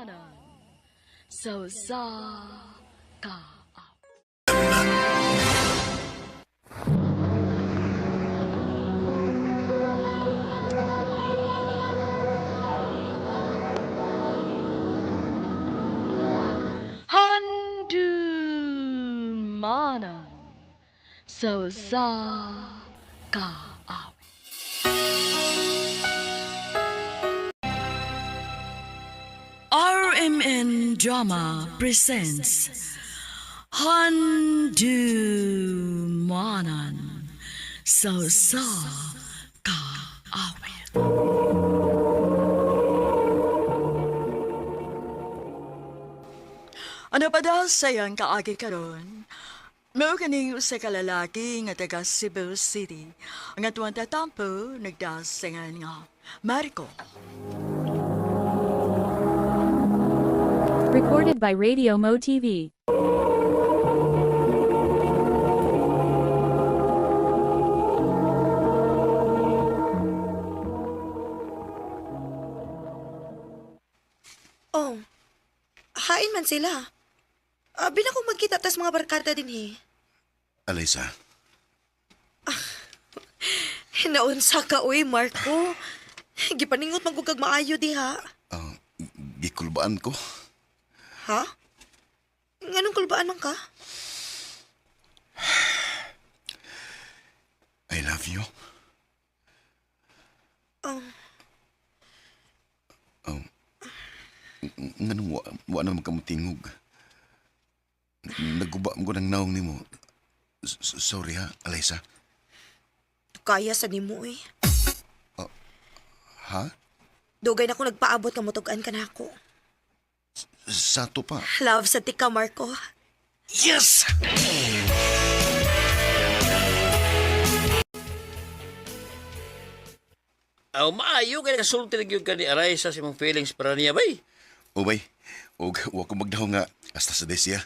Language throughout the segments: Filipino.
manan. So sa ka. Manan. So sa ka. RMN Drama presents Handumanan So Sa Kaawit. Ano pa daw sayang kaagi karon? Mao kaning usa ka lalaki nga taga Cebu City. Ang atuang tatampo nagdasingan nga Marco. Recorded by Radio Mo TV. Oh, hain man sila. Abi na kung magkita tas mga barkada din Alyssa, Hinaunsa ka, uy, Marco. Gipaningot magugag maayo diha. gikulbaan ko. Ha? Nganong kulbaan man ka? I love you. Nganong wa na magkamutingog. Naguba mo ko ng naong ni mo. Sorry ha, Alyssa. Kaya sa nimo, eh. Ha? Dugay na ko nagpaabot ka mutugan ka na ako. Sato pa. Love sa tika, Marco. Yes! Maayo kaya kasulti na yun ka ni Alyssa sa mong feelings para niya, bay. Ubay, wa ko magdaw nga hasta sa desya.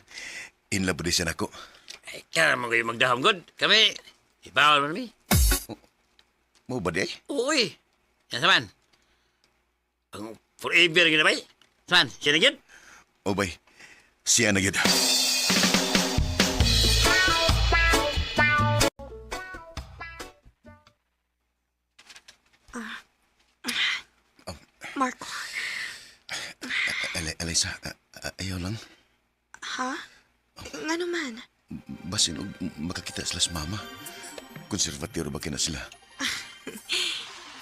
In love din siya nako. Ay, kaya naman kayo magdahong god. Kami, ibawal mo namin. Mo ba di? Uy, yan saman. Ang forever yun na, bay. Saman, siya na yun. Ubay, siya na yun. Marco. Alyssa, ayaw lang. Ha? Nga naman. Basin og makakita sila sa mama. Konservatiro ba kina sila?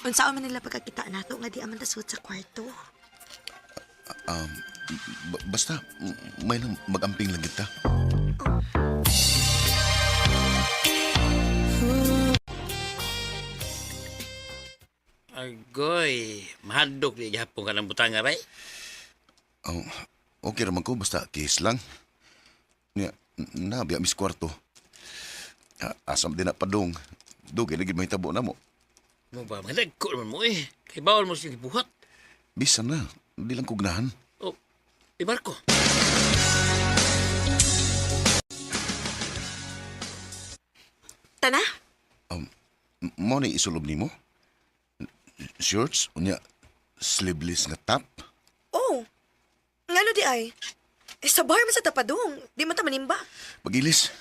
Unsaan man nila pagkakita nato nga di aman tasod sa kwarto. Basta, may lang mag-amping lang kita. Agoy, mahadok di gihapon ka ng butanga, bay. Oh, okay naman ko, basta kiss lang. Nabiya mis kwarto. Asam din na padong. Dugay lagi may tabo na mo. Mo ba, madagko naman mo eh. Kay bawal mo siyang ibuhat. Bisa na, hindi lang kugnahan. Oh, Marco. Tana? Mo na isulob ni mo? Shorts, unya, sleeveless nga top. Oh. Ngano di ay? Sa bar man sa tapadong. Di man ta manimba. Pag-ilis.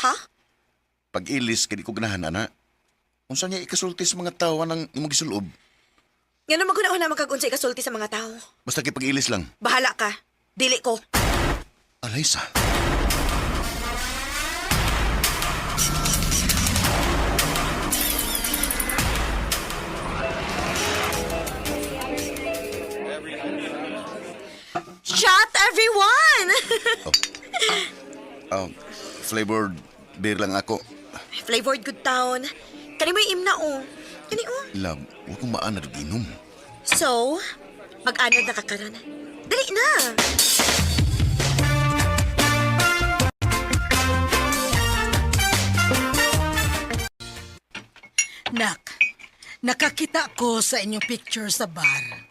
Ha? Pag-ilis, kadi kugnahan, ana. Unsa niya ikasulti sa mga tao nang imong gisulob. Ngano maguna-una magkagunsay kasulti sa mga tao. Basta kay pag-ilis lang. Bahala ka. Dili ko. Alyssa. Shot, everyone! Flavored beer lang ako. Flavored good town. Kani mo imna, oh. Kani, oh. Love, huwag kong maanad inom. So, mag-anod na kakaran. Dali na! Nak, nakakita ko sa inyong picture sa bar.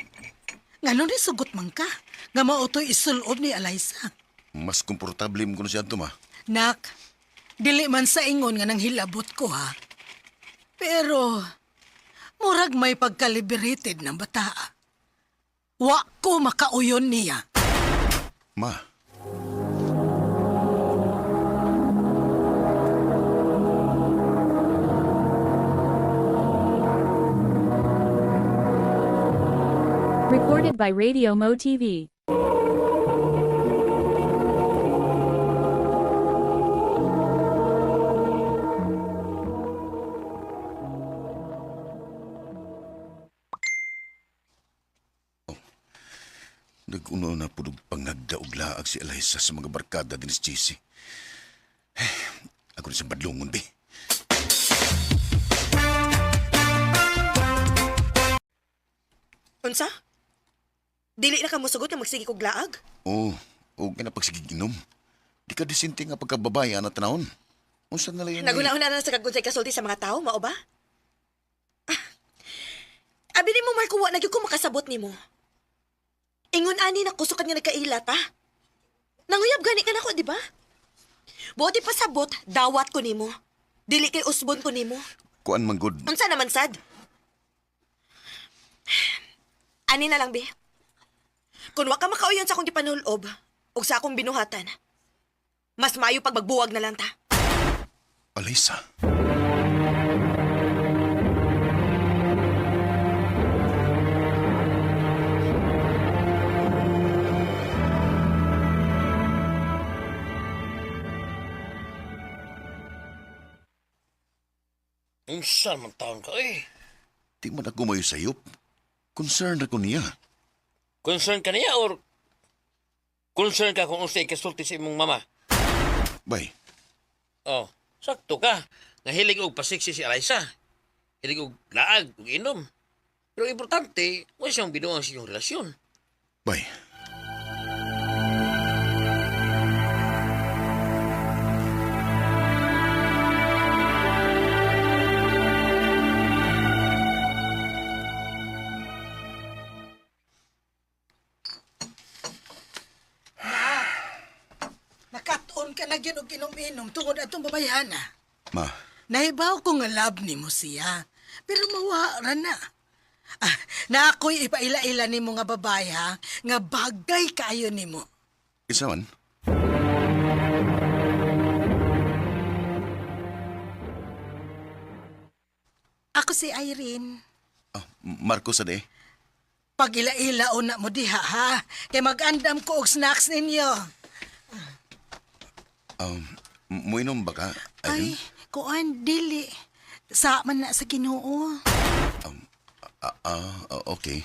Ngano ni sugot man ka? Nga mautoy isulob ni Alyssa. Mas komportable mo ko na siya ito, ma. Nak, dili man sa ingon nga nang hilabot ko ha. Pero, murag may pagka-liberated ng bata. Wa ko makauyon niya. Ma, Recorded by Radio Mo TV. nag-uno na pudog pangagda og laag si Eliza sa mga barkada din si JC. Ako rin sa badlongon, be. Unsa? Dili na ka mo sugot nga magsige kog laag? Oo, huwag ka na pagsigiginom. Di ka disente nga pagkababaya na tanahon. Unsa na lang yun? Naguna-una na sa kagunsay kasulti sa mga tao, mao ba? Abi ni mo, Marco, wa nagyud ko makasabot ni mo. Ingon ani na kusukan nga nagkailat, ha? Nanguyab gani ka na ko, di ba? Buti pasabot, dawat ko nimo. Dili kay usbon ko nimo. Kuan man good. Unsa naman sad? Ani na lang, be. Kung wa ka makauyon sa akong gipanulob, o sa akong binuhatan, mas maayo pag magbuwag na lang ta. Eliza. Unsa man taon ka, eh? Di man ako mayo sayop. Concerned ako niya. Concern ka niya or concern ka kung unsay kasulti sa imong mama? Bay, Oh, sakto ka. Nga hilig og pasiksi si Eliza. Hilig og laag og inom. Pero importante, wa siyang binuang sa inyong relasyon. bay. Nakatuon ka na gyud og inom-inom tungod atong babayhana. Ma, Nahibaw ko nga love ni mo siya. Pero mawara na. Na ako'y ipaila-ila ni mo nga babay ha, nga bagay kayo ni mo. isa man. Ako si Irene. Oh, Marcos ade. Pag ila-ila una mo diha ha, kay mag-andam ko og snacks ninyo. Muinom ba ka, Ay, Irene? kuan dili. Sa man na sa Ginoo. Okay.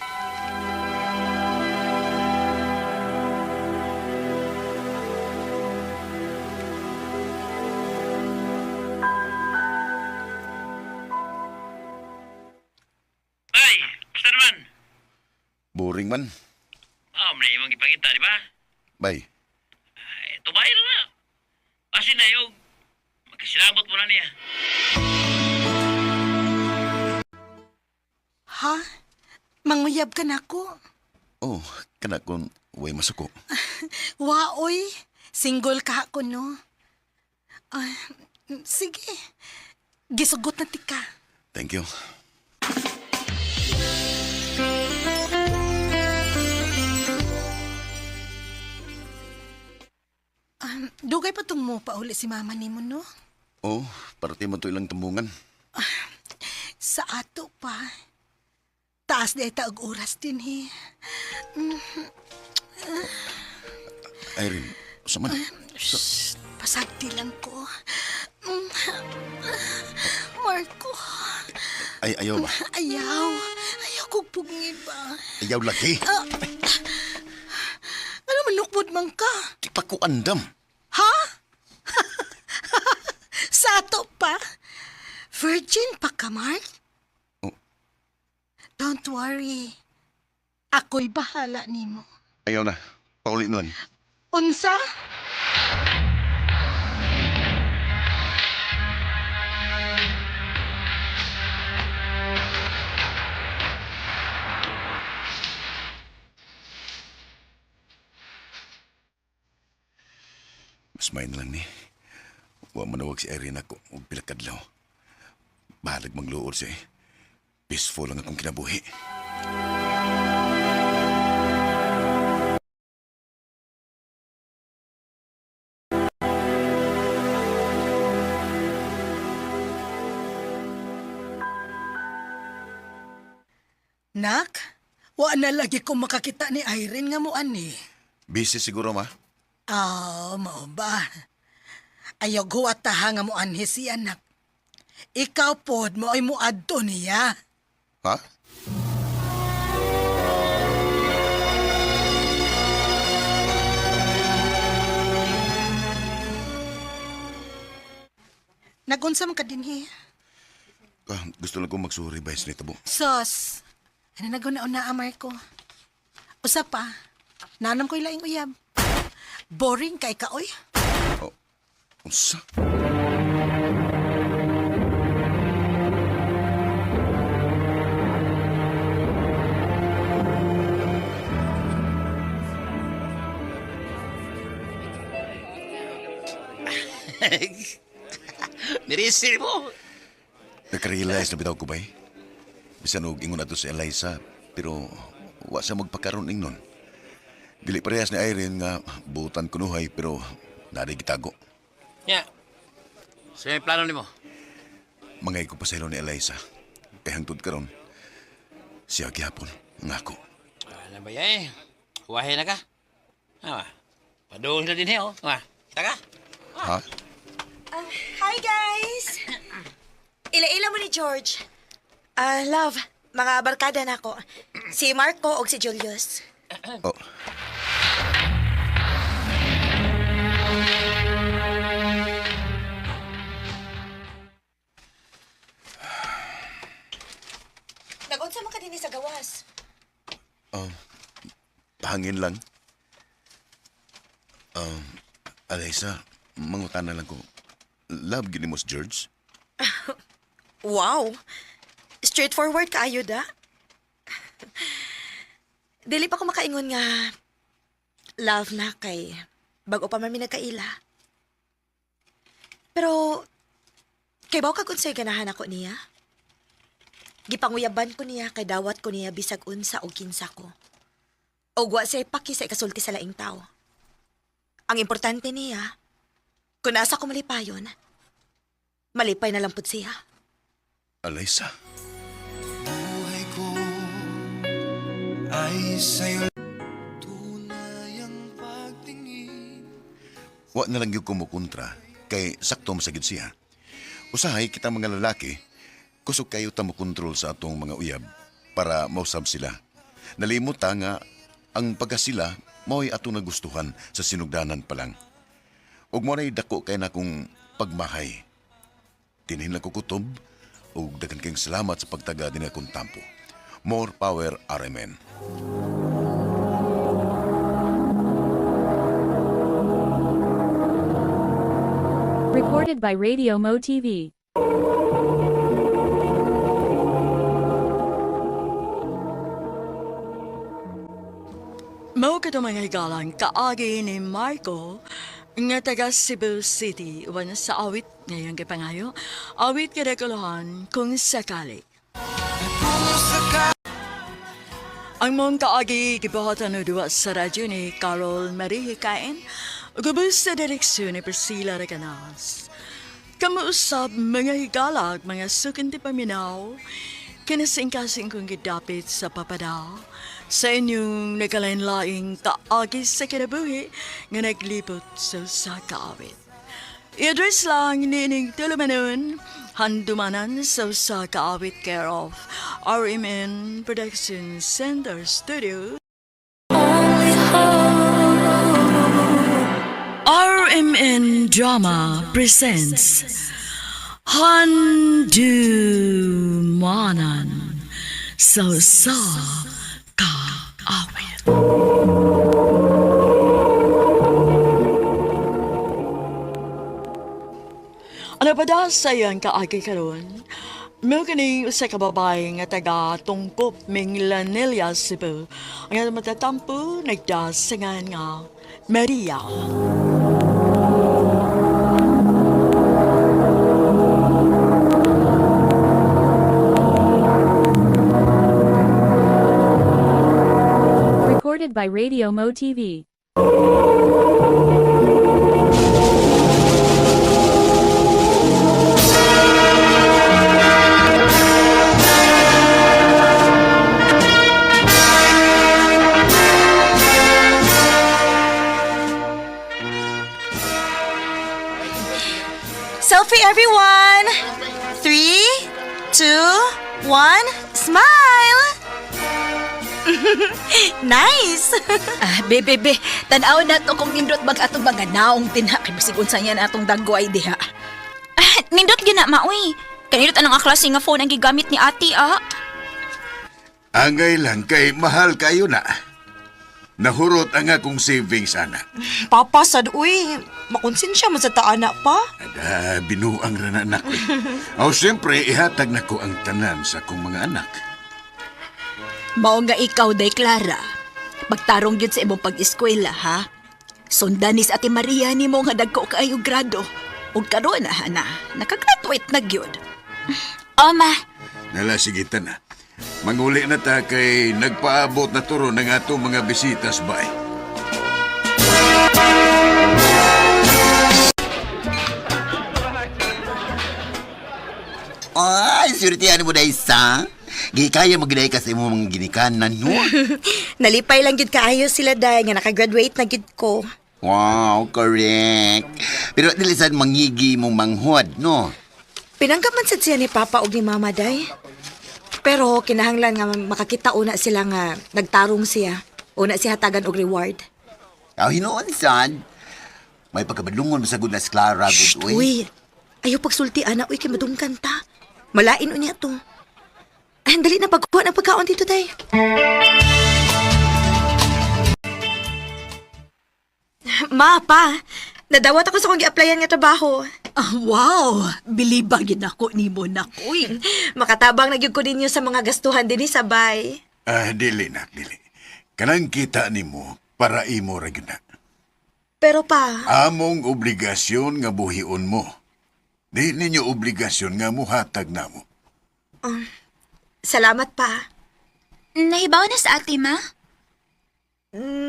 Ay, basta naman. Boring man. Oh, may imong ipakita, di ba? Bay, Ay, tumayo na na. Kasi na yung magkasilabot mo na niya. Ha? Manguyab ka na ko? oh, kana kung way masuko. Waoy, single ka ako no? Sige, gisugot na tika. Thank you. Dugay pa tong mo pauli si mama ni mo no? Oh, parte man to ilang tumbungan. Sa ato pa. Taas na itaog oras din he. Irene, sa man. Shh, pasagti lang ko. Marco, Ay, ayaw ba? ayaw kong pugngin ba? Ayaw lagi. Ano manukbod man ka? Di pa ko andam. Ha? Sa ato pa? Virgin pa ka, Mark? Oh. Don't worry. Ako'y bahala nimo. Ayaw na. Paulit na lang. Unsa? Mas main lang ni. Wa manawag si Irene ako og pilakadlaw. Bahalag magluod siya eh. Peaceful lang akong kinabuhi. Nak, wa na lagi ko makakita ni Irene nga mo ani. Busy siguro, ma. Mao ba? Ayaw huwataha nga mo anhi si anak. Ikaw pod mo ay muadto niya. Ha? Nagunsam ka dinhi. Gusto lang ko magsuri ba nito mo. Sos, ano naguna-una amay ko? Usa pa, nanam ko'y laing uyab. Boring kay ka, oy. Oh, unsa? Nirisir mo. Nakarealize na bitaw ko ba eh? Bisan og ingon ato si Eliza, pero wa sa magpakaroon ingnon. Dili parehas ni Irene nga buutan kunuhay pero nari gitago. Ya. So yung plano nimo? Mangay ko pa sa ilo ni Eliza. Kay hangtod karon siya gihapon ngako. Ano ba yan? Huwahe na ka. Padoon sila din oh. Kita ka? Ha? Hi, guys! Ila-ila mo ni George. Love, mga barkada na ako. Si Marco o si Julius. Oh. Nag-unsa man ka din sa gawas. Hangin lang. Eliza, mangutana lang ko. Love gini mo si George? Wow! Straightforward ka, ayuda. Dili pa ko makaingon nga love na kay bago pa mami nagkaila. Pero, kay baw kag unsay ganahan ako niya? Gipanguyaban ko niya kay dawat ko niya bisag unsa o kinsa ko. O wa say paki sa ikasulti sa laing tao. Ang importante niya, kung nasa ko malipayon, malipay na lang pud siya. Eliza? Buhay ko ay sa'yo tunay ang pagtingin. Wa na lang yung kumukontra kay sakto masagid siya. Usahay kita mga lalaki, kusog kayo ta mo kontrol sa atong mga uyab para mausab sila. Nalimot ta nga ang pagkasila mao'y ato nagustuhan sa sinugdanan pa lang. Ug mo na'y dako kay na kong pagmahay. Tinhin lang ko kutob ug daghan kayong salamat sa pagtaga din akong tampo. More power, RMN. Recorded by Radio Mo TV. Mao ka mga higalang kaagi ni Marco nga taga Cebu City uban sa awit ngayong gipangayo. Awit kadakuluhan kung sakali. Ang mong kaagi gibuhatan no duwa sa radyo ni Carol Marie Hikain gubos sa direksyon ni Priscilla Reganas. Kamuusap mga higalag, mga sukinti paminaw, kinasingkasing kong gidapit sa papadaw sa inyong nagkalain-laing kaagi sa kinabuhi nga naglipot sa kaawit. I-address lang nining tulumanon, handumanan sa kaawit care of RMN Production Center Studio. RMN Drama presents Handumanan sa kaawit. Ano pa da sa iyang kaagi karon? May kini usa ka babae nga taga Tungpop, Minglanilla, Cebu. Ang matatampo nagdasangan nga Maria. Recorded by Radio Mo TV. Coffee, everyone! 3, 2, 1, smile! Nice! Be, tanaw na to kung nindot bag atong mga naong tinha kay bisig unsa niya na atong dagway diha. Nindot gina maoy. Kanindot anong klase nga phone ang gigamit ni ate, ah? Angay lang kay mahal kayo na. Nahurot ang akong savings, anak. Papa, sad, uy. Makonsensya mo sa taana pa. Ada, binuang ra na anak. O siyempre, ihatag na ko ang tanan sa akong mga anak. Mao nga ikaw day Clara. Pagtarong gyud sa imong pag-eskwela ha. Sundan ni sa Ate Maria nimo nga dagko kaayo grado. Ug karon na nakagraduate na gyud. Oma, Nala, sige na. Manguli na ta kay nagpaabot na turo ng atong mga bisitas ba eh. Ay, surtihan mo na isa. Gikaya magday ka sa imong mga ginikanan, no? Nalipay lang gid kaayo sila day nga nakagraduate na gid ko. Wow, correct. Pero dilisan mangigi mong manghod, no? Pinanggap man sad siya ni Papa ug ni Mama day. Pero kinahanglan nga makakita una sila nga nagtarong siya. Una siya hatagan og reward. Aw, hinoon, son. May pagkabadlungon masagod na si Clara, good uy. Uy, ayaw pagsulti ana, uy, kay madungkan ta. Malain unya to. Ay, dali na pagkuha ng pagkaon dito, day. Ma, pa, nadawat ako sa kong gi-applyan nga trabaho. Wow, bilibag gid ako nimo nakoy. Makatabang na gyud ko ninyo sa mga gastuhan dinhi sa bay. Dili na, dili. Kanang kita nimo para imo ra gyud na. Pero pa, Among obligasyon nga buhion mo. Di ninyo obligasyon nga muhatag namo. salamat pa. nahibaw na sa ate, ma?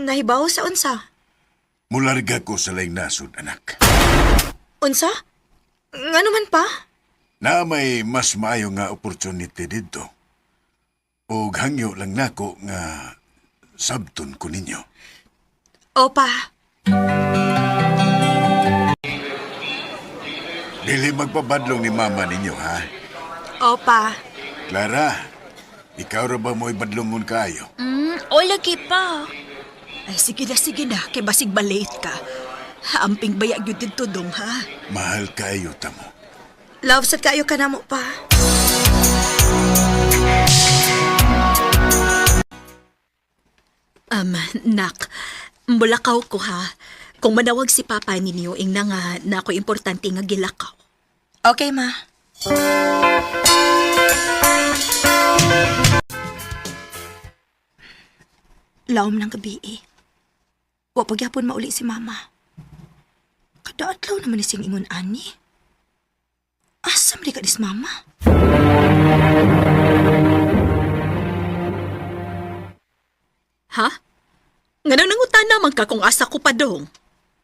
Nahibaw sa unsa? Mularga ko sa laing nasod, anak. Unsa? Nga naman pa? Na may mas maayo nga opportunity dito. O hangyo lang nako nga sabton ko ninyo. Opa, Dili magpabadlong ni mama ninyo, ha? opa. Clara, ikaw ra ba mo'y badlongon kayo? O lagi pa. Ay sige na, kay basig balate ka. Amping bayag yun din tudong ha. Mahal kayo tamo. Love, sad kayo ka na mo pa. Nak, mulakaw ko ha. Kung manawag si Papa ninyo, ing na nga na ako importante nga gilakaw. Okay, ma. Laom ng gabi eh. Wa pagyapon mauli si Mama. Kadaadlaw naman ni sing ingon ani. Asam di ka dis Mama? Ha? Nga nangutan naman ka kung asa ko pa dong.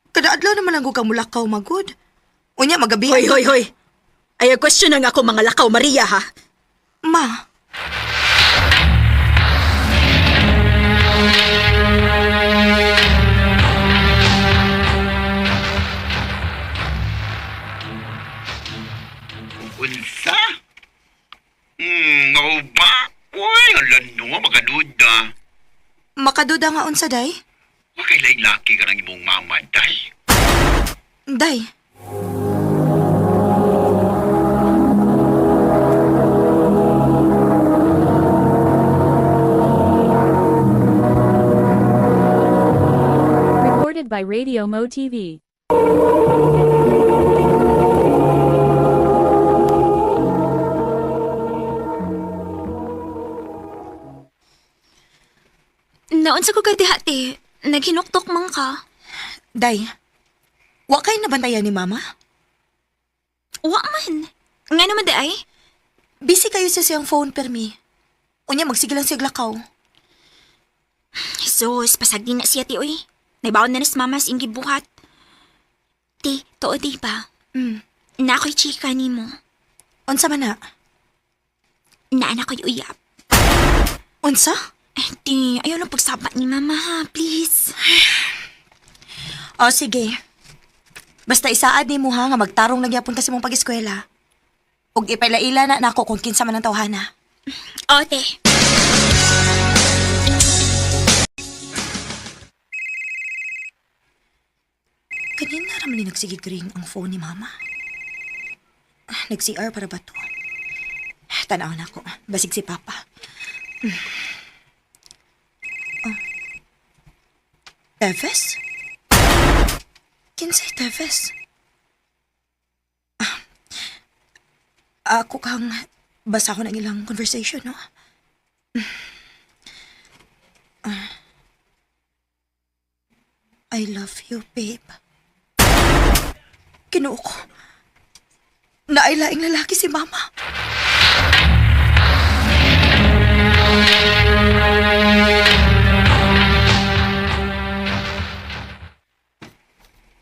Kadaadlaw naman ang kang mulakaw magud. Unya magabi. Hoy. Ay, question na nga ako mga lakaw, Maria ha. Ma. Unsa? No ba? Uy, alam no, magaduda. Makaduda nga unsa day? Wakay laing laki ka ng imong mama, day. Day. Recorded by Radio Mo TV. Naunsa ko kadihati. Naghinuktok man ka. Day. Wa kay nabantayan ni Mama? Wa man. Nga naman day? Busy kayo sa siyang phone, permi. Unya, magsige lang siya glakaw. Jesus, pasagdi na siya ti uy. Naibaon na nas mama sa ingi buhat. Ti, too di ba? Na ako'y chika ni mo. Unsa man na? Na anak ko'y uyap. Unsa? Ti, ayaw lang pagsabat ni mama ha, please. O, sige. Basta isaad ni mo ha nga magtarong nagyapon kasi mong pag-eskwela. Ug ipailaila na nako kung kinsa man ang tawhana. O, te. Kanina raman ni nagsigig-ring ang phone ni Mama. Nag-CR para ba to? Tanaw na ako. Basig si Papa. Oh. Teves? Kinsay Teves? Ako kang basa ko ng ilang conversation, no? I love you, babe. Kinuo ko. Nailaing lalaki si Mama.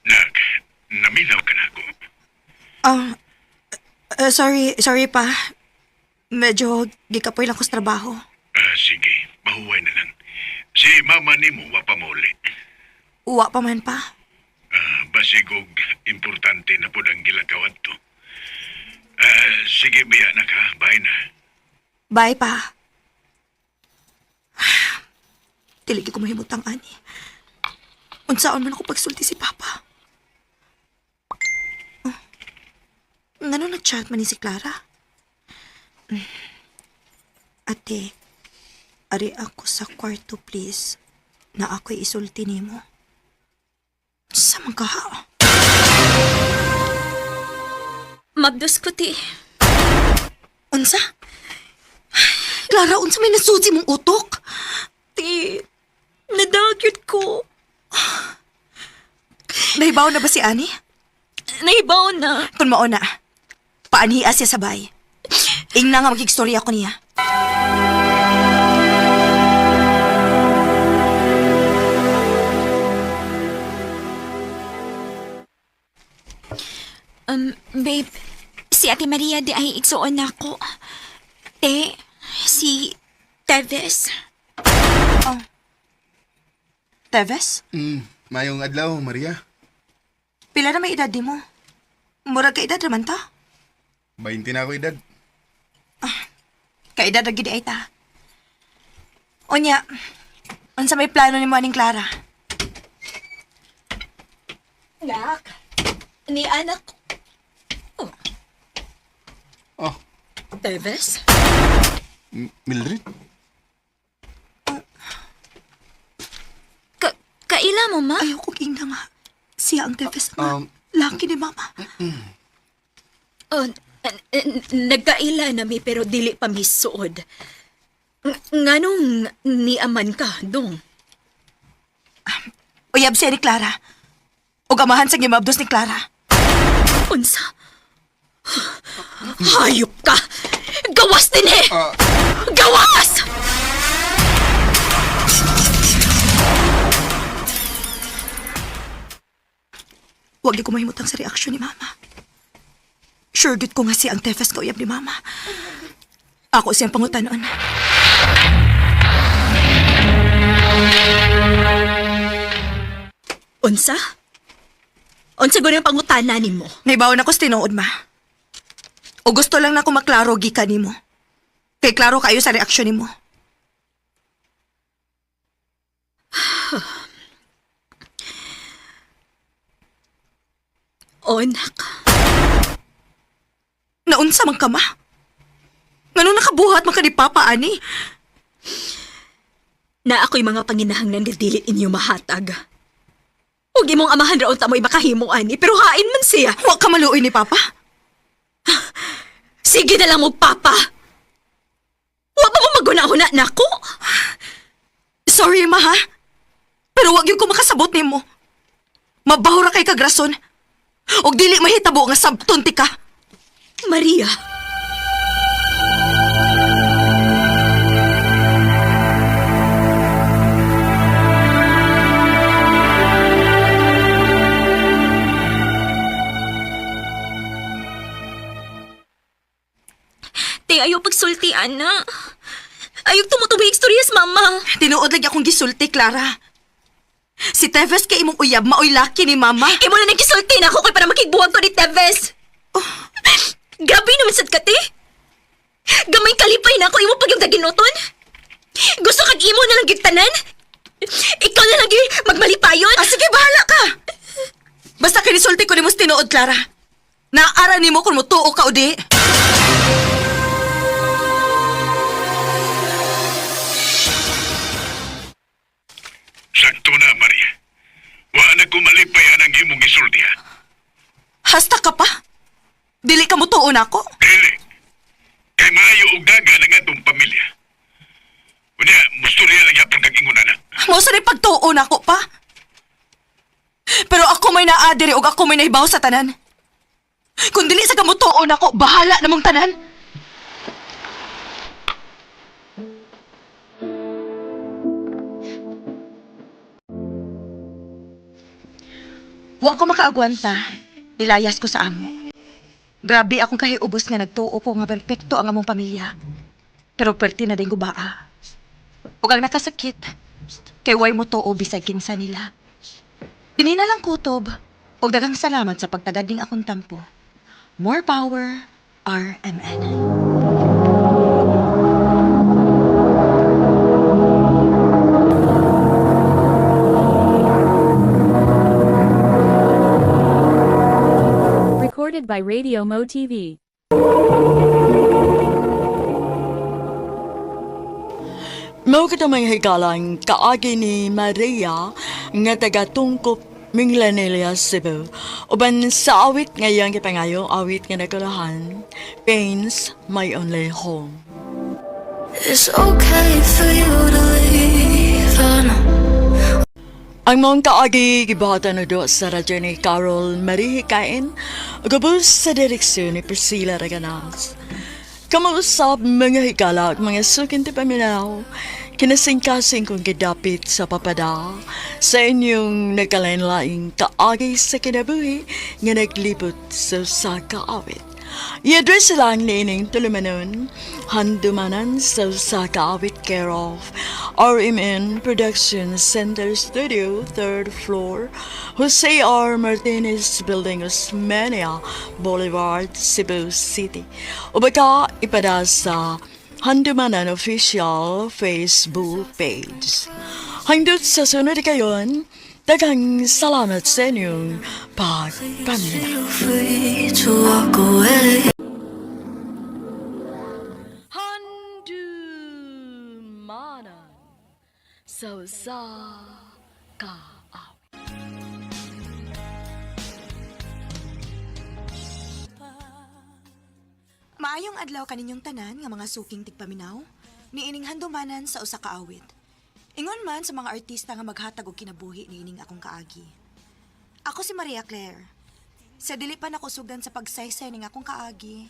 Nak, naminaw ka na ako. Sorry pa. Medyo gikapoy lang ko sa trabaho. Sige, mahuway na lang. Si mama ni mo, wapa mo uli. Uwa pa man pa. Basigog, importante na po ang gilakawad to. Sige, biya na ka. Bye na. Bye pa. Tiligi ko mahimutang ani. Unsaon man ako pagsulti si Papa. Ngano nag-chat man ni si Clara? Ate, ari ako sa kwarto please na ako'y isulti nimo. Sa man ka ha? Mabdos ko, te. Unsa? Clara, unsa may nasusi mong utok? Te, nadagyot ko. Nahibaw na ba si Ani? Naibaw na. Kung mao na, paaniha siya sabay. Ingna nga magkikstorya ko niya. Babe, si Ate Maria di ay igsuon ako. Te, si Teves. Teves? Mayong adlaw, Maria. Pila na may edad di mo? Murag ka edad naman ta? 20 na ako edad. Kaedad na gid ay ta. Onya, unsa may plano ni mo aning Clara? Nak, ni anak ko. Oh, Teves? Mildred? Kaila mo, ma? Ayaw kong ingna nga. Siya ang Teves nga. Laki ni Mama. Oh, nagkaila na mi pero dili pa mi suod. Nganong niaman ka, dong? Uyab siya ni Clara. O gamahan sa gimabdos ni Clara. Unsa? Hayop ka! Gawas din eh! Gawas! Huwag di ko mahimutang sa reaksyon ni Mama. Sure good ko nga siya ang Tefes kauyab ni Mama. Ako siyang pangutanon. Unsa? Unsa gud ang pangutana nimo? Naibawan ako sa tinuod, Ma. O gusto lang na ako maklaro gikan nimo. Kay klaro kayo sa reaksyon nimo. Onak. Naunsa man ka, Ma? Ngano nakabuhat man ka ni Papa, ani? Na ako'y mga panginahanglan dili inyo mahatag. Huwag imong amahan raon tamo'y makahimo, ani, pero hain man siya. Huwag ka maluoy ni Papa. Sige na lang mo, Papa. Huwag pa mo magunahuna na ako. Sorry, Ma, ha? Pero huwag yung ko makasabot ni mo. Mabahura kay kagrason. Og dili mahitabo nga sabtunti ka. Maria. Te, ayaw pagsultian na. Ayaw tumutubig istorya sa mama. Tinuod lagi akong gisulti, Clara. Si Teves kay imong uyab, maoy laki ni mama. Imo lang nagkisulti na ako kay para makigbuwag ko ni Teves. Grabe naman sad ka, te. Gamay kalipay na ako imo pag yung daginuton. Gusto kag imo na lang gitanan? Ikaw na lang magmalipayon? Sige, bahala ka. Basta kinisulti ko ni mos tinuod, Clara. Naara ni mo kung mutuo ka o di. Sakto na, Maria. Wa na kumalipay ang imong isulti, ha? Hasta ka pa? Dili ka mutuo na ako? Dili. Kay maayo og daga ng atong pamilya. Unya, musturya lang yapon kag ingon na. Mo sa rin pagtuo na ako pa? Pero ako may naadiri og ako may nahibaw sa tanan. Kung dili sa kamutuo na ako, bahala namong tanan. Wa ko makaagwanta. Nilayas ko sa amo. Grabe akong kahiubos nga nagtuo ko nga perpekto ang among pamilya. Pero perti na din ko baa. Huwag ang nakasakit. Kay way mo tuo bisag kinsa nila. Dinina lang kutob. Huwag dagang salamat sa pagtagad ning akong tampo. More power, RMN. Recorded by Radio Mo TV. Mao kita may higalang kaagi ni Maria nga taga Tungkop, Minglanilla, Cebu. Uban sa awit ngayong kipangayo, awit nga nagulahan, Pains, My Only Home. It's okay for you to leave. Ang mong kaagi gibahatan na doon sa radyo ni Carol Marie Hikain, gabos sa direksyon ni Priscilla Raganas. Kamuusap mga higala at mga sukin ti paminaw, kinasingkasing kong gidapit sa papada sa inyong nagkalain-laing kaagi sa kinabuhi nga naglibot sa kaawit. I-address lang ni ining tulumanon, handumanan sa kaawit care of RMN Production Center Studio, 3rd floor, Jose R. Martinez Building, Osmeña Boulevard, Cebu City. O baka ipada sa Handumanan Official Facebook page. Hangdut sa sunod kayon, daghang salamat sa inyong pagpaminaw. Free to walk away. Handumanan sa kaawit. Maayong adlaw kaninyong tanan nga mga suking tigpaminaw, niining handumanan sa usa ka awit. Ingon man sa mga artista nga maghatag og kinabuhi niining akong kaagi. Ako si Maria Claire. Sa dili pa nako sugdan sa pagsaysay ning akong kaagi,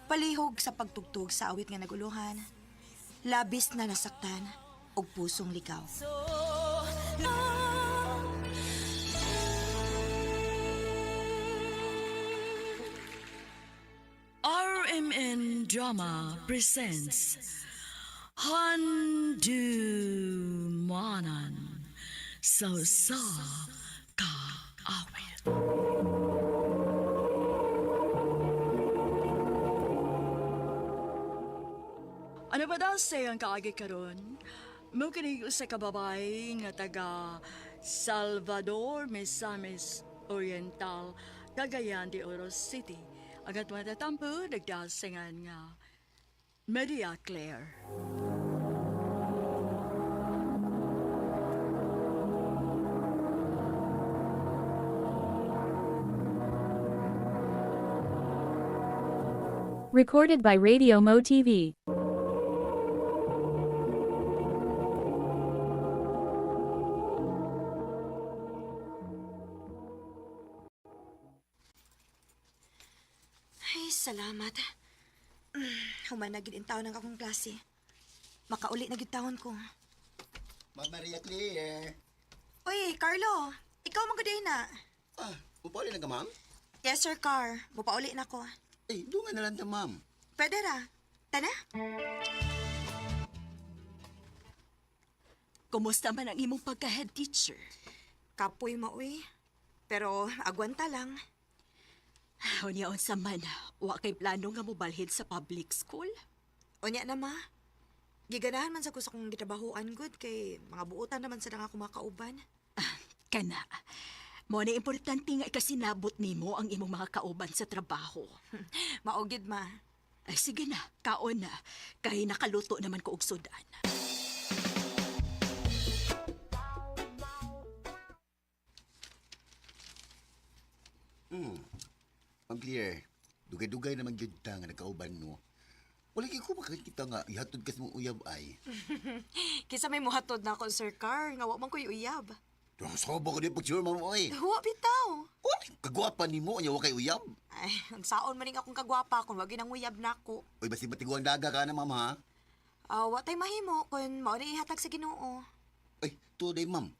palihog sa pagtugtog sa awit nga naguluhan, labis na nasaktan og pusong ligaw. RMN Drama presents Handumanan sa kaawit. Ano ba daw ang kaagi karon? Mo kini usa ka babay nga taga Salvador, Misamis Oriental, Cagayan de Oro City. Agat matatampo nagdasingan nga Maria Claire. Recorded by Radio Mo TV. Ay, salamat. Human na gid in taon ang akong klase. Makauli na gid taon ko. Ma'am Maria Claire. Uy, Carlo. Ikaw man gud na. Ah, upauli na ka, ma'am? Yes, sir, Car. Mupauli na ko. Eh, dungan na lang ta, ma'am. Pwede ra. Tana? Kumusta man ang imong pagka-head teacher? Kapoy mauy. Pero agwanta lang. Unya unsa man, wa kay plano nga mobalhin sa public school? Unya na ma. Giganahan man sa gusto kong gitrabahoan good kay mga buutan naman sa nga kumakauban. Kana. Mo na importante nga ikasinabot nimo ang imong mga kauban sa trabaho. Maugid ma. Ay sige na, kaon na. Kay nakaluto naman ko og sudan. Ang clear. Dugay-dugay naman yun ta nga nagkauban mo. Wala kayo ko makakita nga ihatod kas mong uyab ay. Kisa may muhatod na ako, Sir Car. Nga wa man ko'y uyab. Sobo ko din pag-sure mo ay. Huwa bitaw. Uy, kagwapa ni mo, anya wa kay uyab. Ay, ang saon man ning akong kagwapa kung wagi nang uyab na ako. Uy, basi matiguang daga ka na, mama, ha? Wa tay mahimo kung mao na ihatag sa Ginoo. Ay, today, ma'am.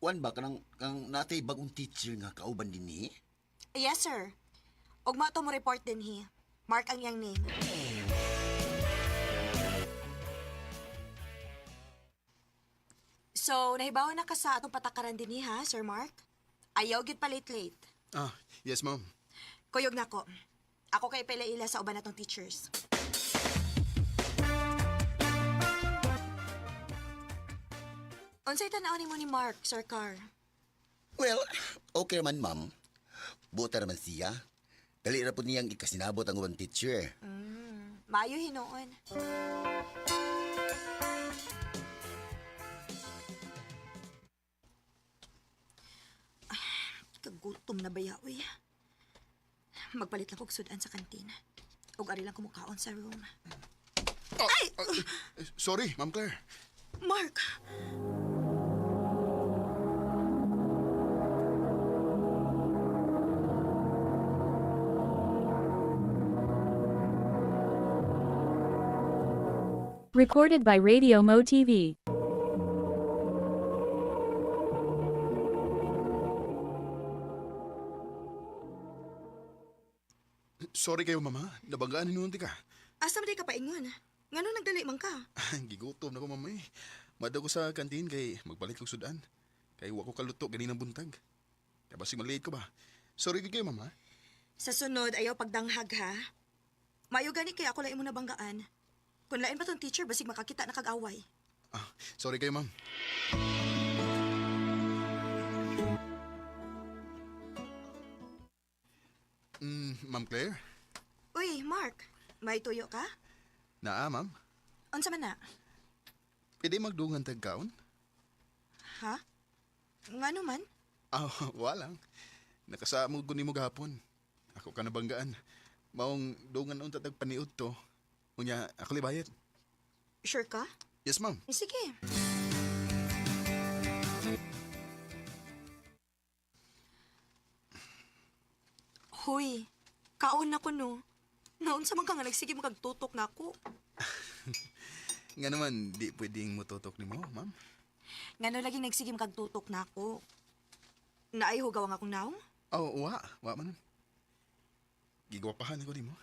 Wan ba kanang natay bagong teacher nga kauban din ni? Yes, sir. Ugma to mo report din hi. Mark ang iyang name. So, nahibaw na ka sa atong patakaran din ha, Sir Mark? Ayaw gid pa late-late. Ah, yes, ma'am. Kuyog na ko. Ako kay pila-ila sa uban natong teachers. Unsay tan-aw nimo ni Mark, Sir Car? Well, okay man, ma'am. Buta naman siya. Dali na po niyang ikasinabot ang one teacher. Maayo hinoon. Kagutom na ba yaoy? Magpalit lang kog sudan sa kantina. Ug ari lang kumukaon sa room. Sorry, Ma'am Claire. Mark! Recorded by Radio Mo TV. Sorry kayo, mama. Nabanggaan ni nunti ka. Asa man di ka paingon? Ngano nagdali man ka? Gigutom na ko, mama eh. Madaw ko sa kantin kay magbalik kong sudan. Kay wa ko kaluto ganinang buntag. Kaya basig malate ko ba? Sorry kayo, mama. Sa sunod, ayaw pagdanghag ha. Mayo gani kay ako lain mo nabanggaan. Kung lain pa tong teacher, basig makakita na kag-away. Ah, sorry kayo, ma'am. Ma'am Claire? Uy, Mark, may tuyo ka? Naa, ma'am. Unsa man na? Pwede magdungan tagkaon? Ha? Ngano man? Ah, walang. Nakasamo ko ni mo gahapon. Ako ka nabanggaan. Maong dungan unta tagpaniud to. Unya, ako libayad. Sure ka? Yes, ma'am. Sige. Hoy, kaon na ko no. Naon sa man ka nga nagsige magtutok na ako. Nga naman, di pwedeng mututok ni mo, ma'am. Ngano lagi nagsige magtutok na ako. Naay hugaw ang akong naong? Oh, wa man. Gigwapahan ako ni mo.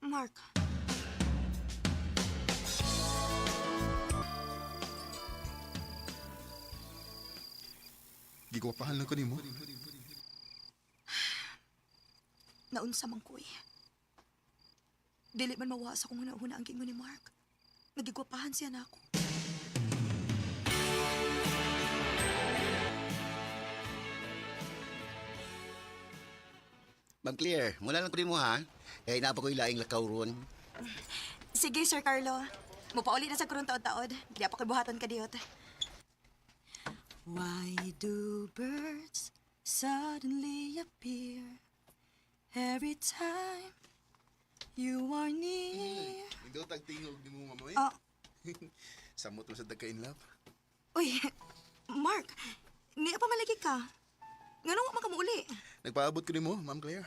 Mark. Gigwapahan lang ko ni mo. Naunsa man ko eh. Dili man mawa sa kung huna-huna ang gingon ni Mark. Nagigwapahan siya na ako. Ma'am Claire, mula lang ko din mo, ha? Kaya inapa ko ilaing lakaw ron. Sige, Sir Carlo. Mupauli na sa kurong taod-taod. Di pa ko'y buhaton ka diyot. Why do birds suddenly appear every time you are near? Hindi ko tagtingog ni mo, mama, eh. Ah. Samot mo sa dagka-in love. Uy, Mark, niya pa malagi ka. Nga nung makamuuli? Nagpaabot ko ni mo, Ma'am Claire.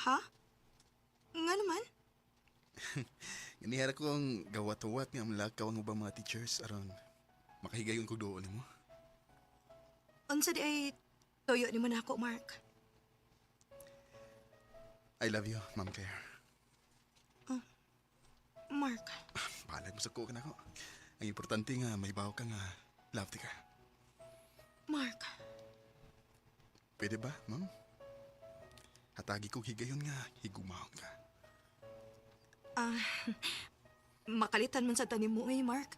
Ha? Nga naman? Ganihara ko ang gawat-wat nga malakaw ang ubang mga teachers aron makahigayon ko doon ni mo. Unsa di ay toyo ni mo na ako, Mark. I love you, Ma'am Claire. Mark. Palag mo sa ko ka na ako. Ang importante nga may baho ka nga love ka. Mark, Pwede ba, ma'am? Hatagi ko higayon nga, higumahon ka. makalitan man sa tanim mo Mark.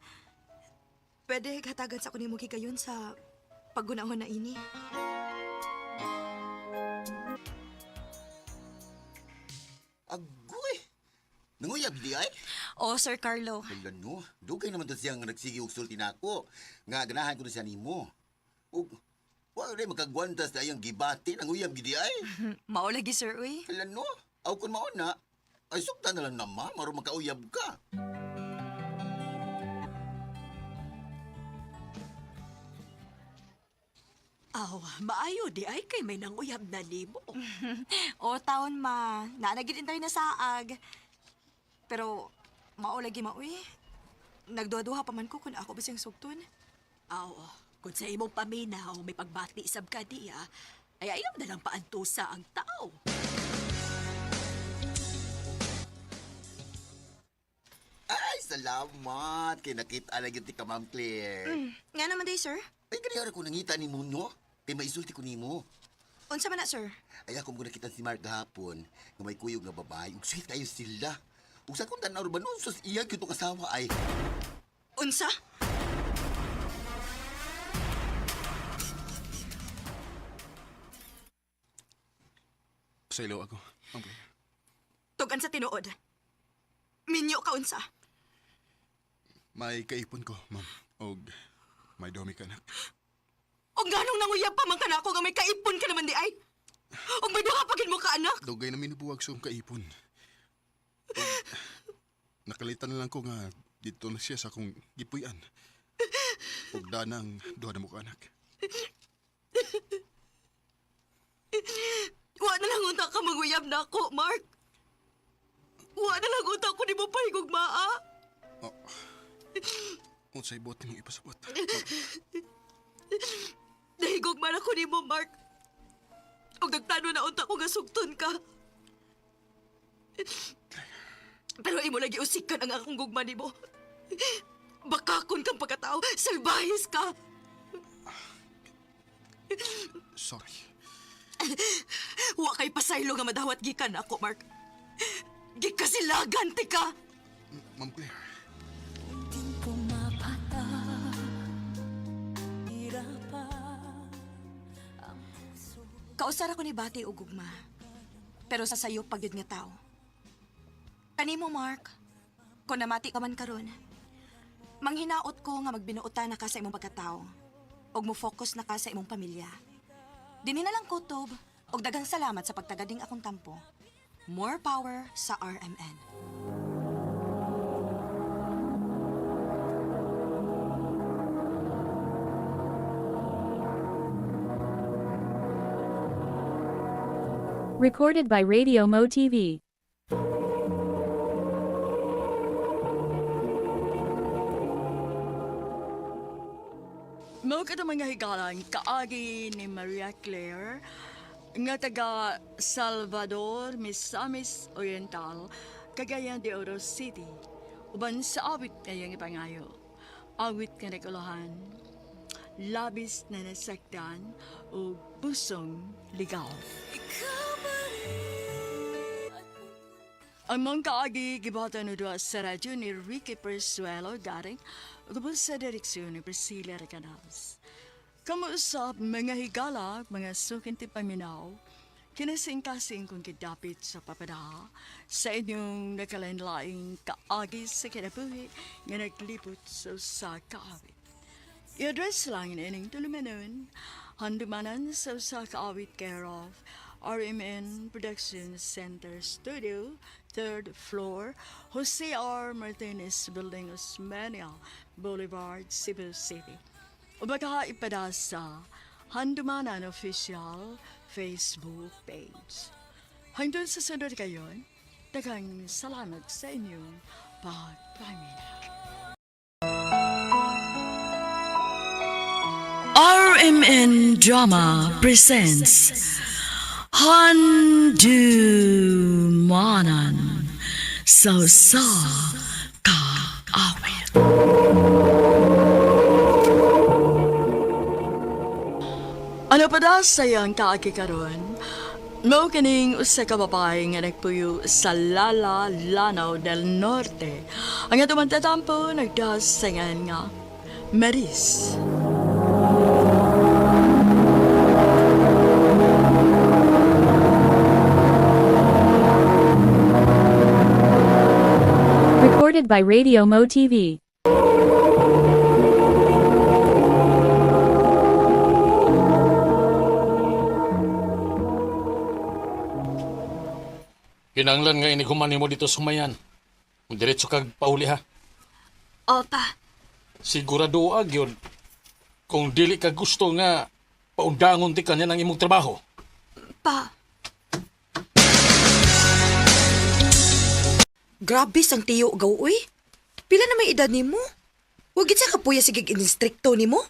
Pwede hatagan sa kunin mo gigayon sa paggunahon na ini. Agoy! Nanguyab di ay? Oo, Sir Carlo. Wala no, dugay naman to siyang nagsigi og sulti nako. Nga ganahan ko na siya nimo. Ug wala rin makagwantas na iyang gibati ng uyab gidi ay. Mao lagi, Sir, uy. Wala no, aw kun mauna, ay sukta na lang naman, maro makauyab ka. Aw, maayo di ay kay may nanguyab na nimo. O taon ma, nanagid tayo na saag. Pero, mao lagi uy. Nagduha-duha pa man ko kung ako ba siyang sugton. Aw, kung sa imong paminaw may pagbati isab ka diya, ay ayaw na lang paantusa ang tao. Ay, salamat. Kay nakita na yun ti ka, Ma'am Claire. Nga naman day, sir. Ay, ganyan ko nangita ni mo, no? Kay maisulti ko ni mo. Unsa man na, sir? Ay, ako mo nakita si Mark gahapon, nga may kuyog nga babae, ug sweet kayo sila. Ug sa kung tanaw ba, no, sus iya, kito kasawa ay. Unsa? Sa ilaw ako, Ma'am Claire. Tugan sa tinuod. Minyo ka unsa? May kaipon ko, ma'am. Og may dumi ka anak. O ganong nanguyab pa man ka na ako nga may kaipon ka naman di ay? O may duha pagin mo ka, anak? Dugay na minubuwag sa akong kaipon. Og, nakalitan na lang ko nga dito na siya sa akong gipuyan. Og danang duha na mo ka anak. Wa na lang unta ka manguyab na ako, Mark. Wa na lang unta ko di mo pahigugmaa. Oh. Unsay bot mong ipasabot. Nahigugma na ko ni mo, Mark. O nagtano na unta ko nga sugton ka. Pero imo lagi usikan ang akong gugma ni mo. Bakakon kang pagkatao, salbahis ka. Sorry. Wa kay pasaylo nga madawat gikan ako, Mark. Gikasilagan ti ka. Ma'am Claire. Kausara ko ni Bati o gugma. Pero sa sayo pagyud nga tao. Kanimo, Mark, kung namati ka man karon, manghinaot ko nga magbinuutan na ka sa imong pagkatao og mo focus na ka sa imong pamilya. Dini na lang kutob og daghang salamat sa pagtagading akong tampo. More power sa RMN. Recorded by Radio Mo TV. Mao ka mga higalan kaagi ni Maria Claire nga taga Salvador, Misamis Oriental, Cagayan de Oro City. Uban sa awit ngayong ipangayo. Awit nga naguluhan, labis na nasaktan o pusong ligaw. Ang mga kaagi gibata na doon sa radyo ni Ricky Persuelo garing gabos sa direksyon ni Priscilla Recanas. Kamuusap mga higala, mga sukinti paminaw, kinasing-kasing kung kidapit sa papadaha sa inyong nakalanlaing kaagi sa kinabuhi nga naglipot sa kaawit. I-address lang ining tulumanon, handumanan sa kaawit care of RMN Production Center Studio, 3rd floor, Jose R. Martinez Building, Osmeña Boulevard, Cebu City. O baka ipada sa Handumanan Official Facebook page. Hanggang sa sunod kayon, daghang salamat sa inyong pagpaminaw. RMN Drama presents Handumanan sa kaawit. Ano pa da sayang kaagi karon? Mo kining usa ka babae nga nagpuyo sa Lala, Lanao del Norte. Ang atong tatampo nagdasayan nga Maris. Recorded by Radio Mo TV. Kinanglan nga iniguman mo dito sumayan. Diretso kag pauli ha. Opa, Sigurado ag yun. Kung dili ka gusto nga paundangon ti kanya ng imong trabaho. pa. Grabe sang tiyo gaw, uy. Pila na may edad ni mo? Huwag sa kapuya sigig inistrikto ni mo?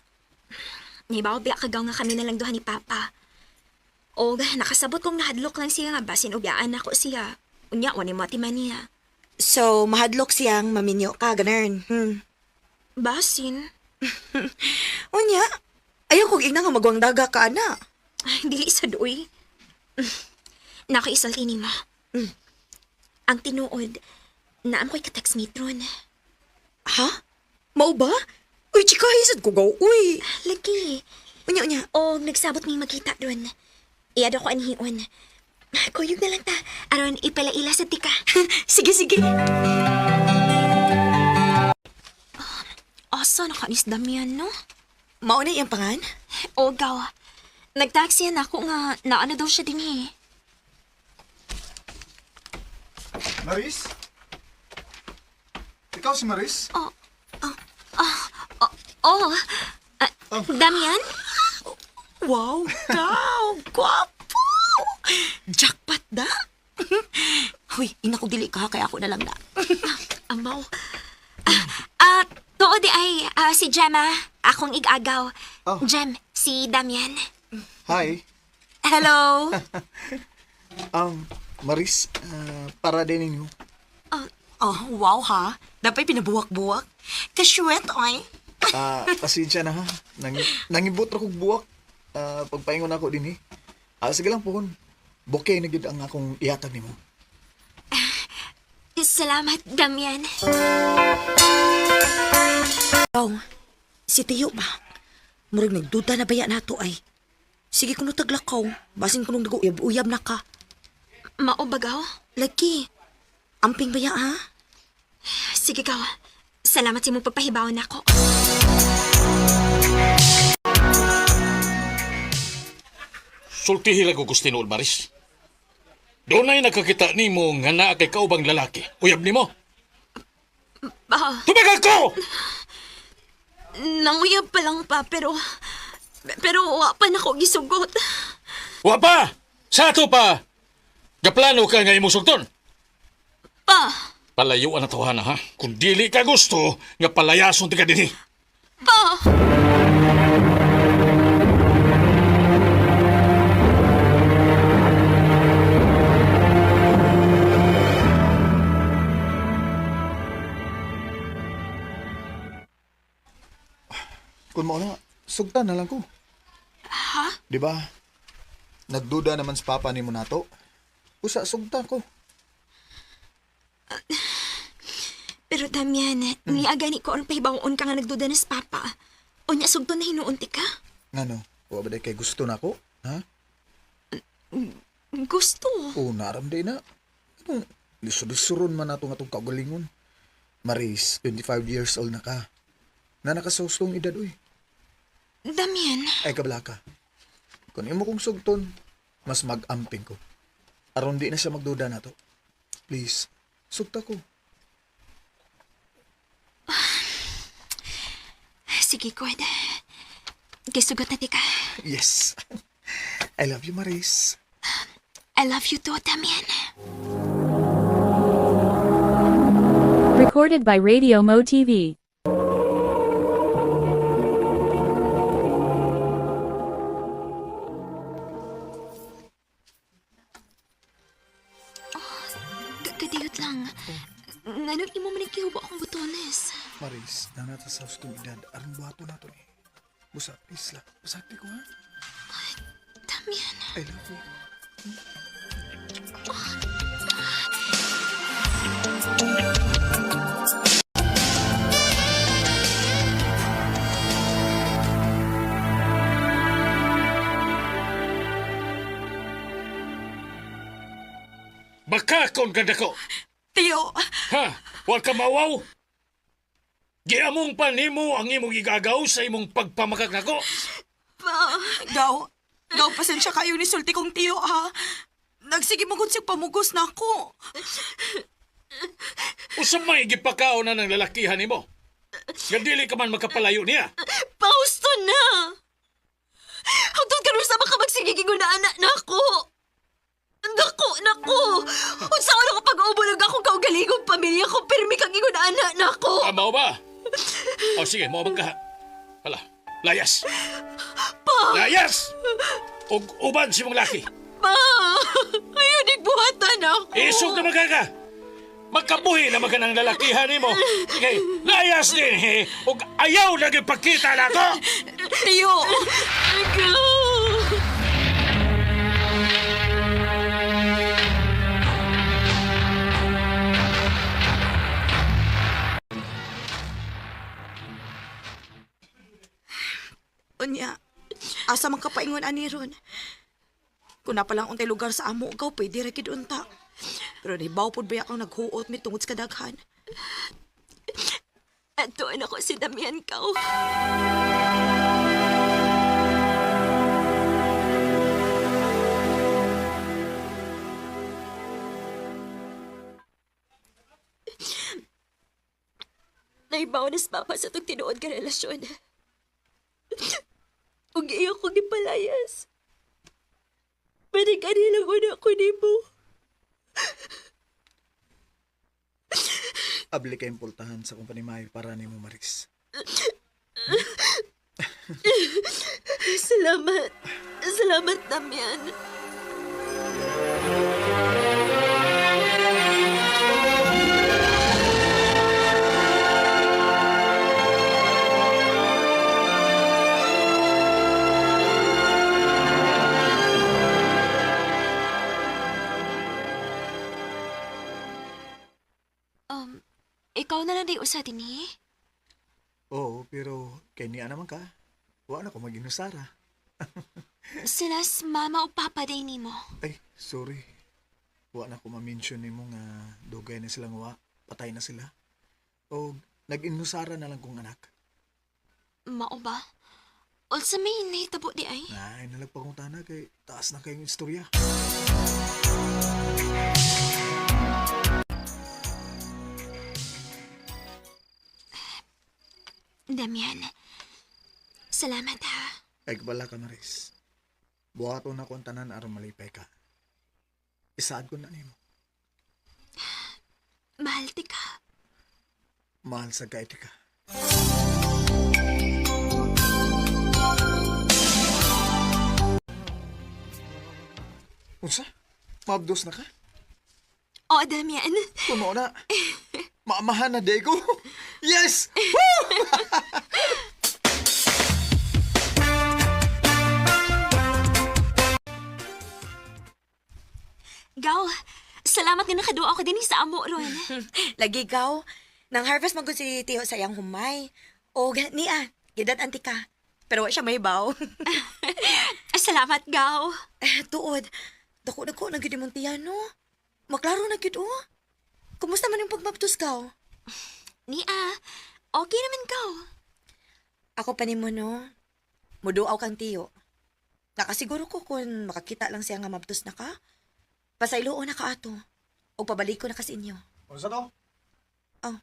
Nibaw biya kagaw nga kami na lang duha ni Papa. O nakasabot kong nahadlok lang siya nga basin ubyaan ako siya. Unya, wani mo atiman niya. So, mahadlok siyang maminyo ka, ganern. Basin? Unya, ayaw kong ina nga magwang daga ka, ana. Ay, dili sa doy. Nakaisalti ni mo. Ang tinuod, naam ko'y ka-text meet ron. Ha? Mao ba? Uy, chika, hisad ko gaw, uy. Lagi. Unya. O, nagsabot may magkita ron. Iyado ko anhiun. Kuyog na lang ta. Aron, ipalaila sa tika. Sige. Asa nakanis Damian, no? Mao na iyang pangan? O, gaw. Nagtaksi na ako nga naano daw siya din eh. Maris? Ikaw si Maris? Damian? Wow, gaw, gwapo. Jackpot da. Huy, ina ko dili ka, kaya ako na lang na. Amaw. Tuod ay si Gemma, akong igagaw. Oh. Gem, si Damian. Hi. Hello. Maris, para din ninyo. Oh, wow ha. Dapat pinabuwak-buwak. Kasyuet, oy. Pasensya na ha. Nangibot ra kog buwak. Pagpaingon ako din eh. Sige lang po. Bokeh na gid ang akong ihatag nimo. Salamat, Damian. Oh, si Tiyo ba? Murag nagduda na baya nato ay. Sige kuno taglakaw. Basin kuno nag-uyab na ka. Maubagaw? Lagi. Amping baya ha? Sige ka. Salamat sa mong pagpahibawan ako. Sultihi lang ko Gustino Maris. Doon ay nakakita ni mo nga naa kay kaubang lalaki. Uyab ni mo. Tumagal ko! Nanguyab pa lang pa, pero wa pa na ko gisugot. Wa pa! Sa ato pa! Gaplano ka nga imong sugton? Pa! Palayuan na tawhana ha. Kung dili ka gusto, nga palayason ti ka dinhi. Pa! Kung mo na, sugtan na lang ko. Ha? Di ba? Nagduda naman sa papa ni mo nato. Usa, sugtan ko. Pero Damian, niaga ni ko ang pahibaon ka nga nagduda na sa Papa. O niya sugto na hinuunti ka? Ngano, wa ba day kay gusto na ko? Ha? Gusto. O, naramday na. Anong lisod-lisuron man nato nga itong kagalingon. Maris, 25 years old na ka. Na nakasustong edad, uy. Damian. Ay, kablaka. Kung imo kong sugton, mas mag-amping ko. Aron di na siya magduda na to. Please, sugta ko. Sige, Cord. Gisugot na di ka. Yes. I love you, Maris. I love you too, Damian. Recorded by Radio Mo TV. Kadiyot lang. Ngano imo man ikihubo akong butones. Maris, nanata sa sustong edad. Aron buhato na to eh. Busa, please lang. Busati ko, ha? Damian. I love you. Makakon ka dako. Tiyo, Ha? Huwag ka mawaw. Giamong pa nimo ang imong igagaw sa imong pagpamakag nako. Gaw, pasensya kayo ni sulti kong tiyo, ha? Nagsige mo siya pamugos na ako. Usamay gipakaon na ng lalakihan nimo. Gadili ka man makapalayo niya. Pausto na! Hangtod ka rin sa mga magsigiging na anak na ako. Nako! Unsaon ako pag-uubulog akong kaugalingong pamilya ko, pirmi kang ingon na anak na ako. Mao ba? O sige, mo ka. Hala, layas. Pa! Layas! Og uban si mong laki. Pa! Ayun, nagbuhatan ako. Isog na magaga. Magkabuhi na maganang lalakihan nimo. Okay, layas din he. Og ayaw na gipakita na ko. Tiyo! Ikaw! Unya, asa man kapaingon ani ron. Kung napalang untay lugar sa amo, ikaw pwede rakid unta. Pero nibaw pod ba akong naghuot mi tungod sa kadaghan. Atuan ako si Damian Kao. Naibaw na sa papa sa itong tinuod ka relasyon. Ug iyo ko gipalayas. Pwede ka nilang una ko ni mo. Abli kayong pultahan sa kumpani Mayo para ni mo, Maris. Salamat. Salamat, Damian. Ikaw na lang di usa din eh. Oo, pero kay niya naman ka. Wa na ko mag-inusara. Silas mama o papa day ni mo. Ay, sorry. Wa na ko ma-mention ni mo nga dugay na silang wa. Patay na sila. O nag-inusara na lang kong anak. Mao ba? Ulsa may nahitabo di ay? Ay, nalagpangutana kay taas na kayong istorya. Damian, salamat ha. Ay, kabala ka, Maris. Buhato na kong tanan aron malipay ka. Isaad ko na nimo. Mahal ti ka. Mahal sa gaiti ka. Unsa? Mabdos na ka? O, Damian. Kumo na. Maamahan na, Diego. Yes! Woo! Gaw, salamat nga nakaduwa ako din sa amo ron. Lagi gaw, nang harvest magod si Tiyo sa iyang humay. O niya, gidad antika. Pero wa siya may baw. Salamat, Gaw. Tuod, dako na gid imong tiya, no? Maklaro na gid, oh. Kumusta man yung pagbaptos gaw? Nia, okay naman, Gaw. Ako pa ni mo, no? Muduaw kang Tiyo. Nakasiguro ko kung makakita lang siya nga mabtos na ka. Pasaylo na ka ato. O pabalik ko na ka sa inyo. Unsa to? Oh.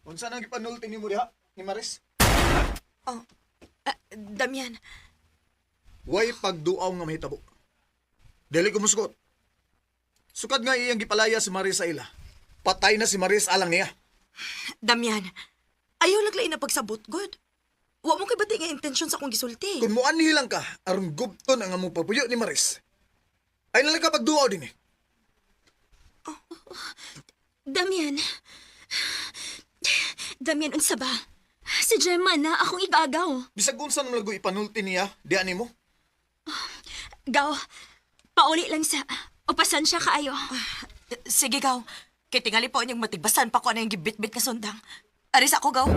Unsa nang ipanulti ni mo diha, ni Maris? Damian. Way pagduaw nga mahitabo. Dili ko musugot. Sukad nga iyang gipalaya si Maris sa ila. Patay na si Maris alang niya. Damian, ayaw laglay na pagsabot, God. Wa mo kay bati nga intensyon sa akong gisulti. Kung mo anhilang ka, aron gubton ang among papuyo ni Maris. Ay nalang ka pagduaw din eh. Damian. Damian, unsa ba? Si Gemma na akong igagaw. Bisag unsa nang lago ipanulti niya, di ani mo? Gaw, pauli lang sa upasan siya kaayo. Sige, gaw. Kay tingali po niyang matigbasan pa ko na yung gibit-bit na sundang. Aris ako, gaw.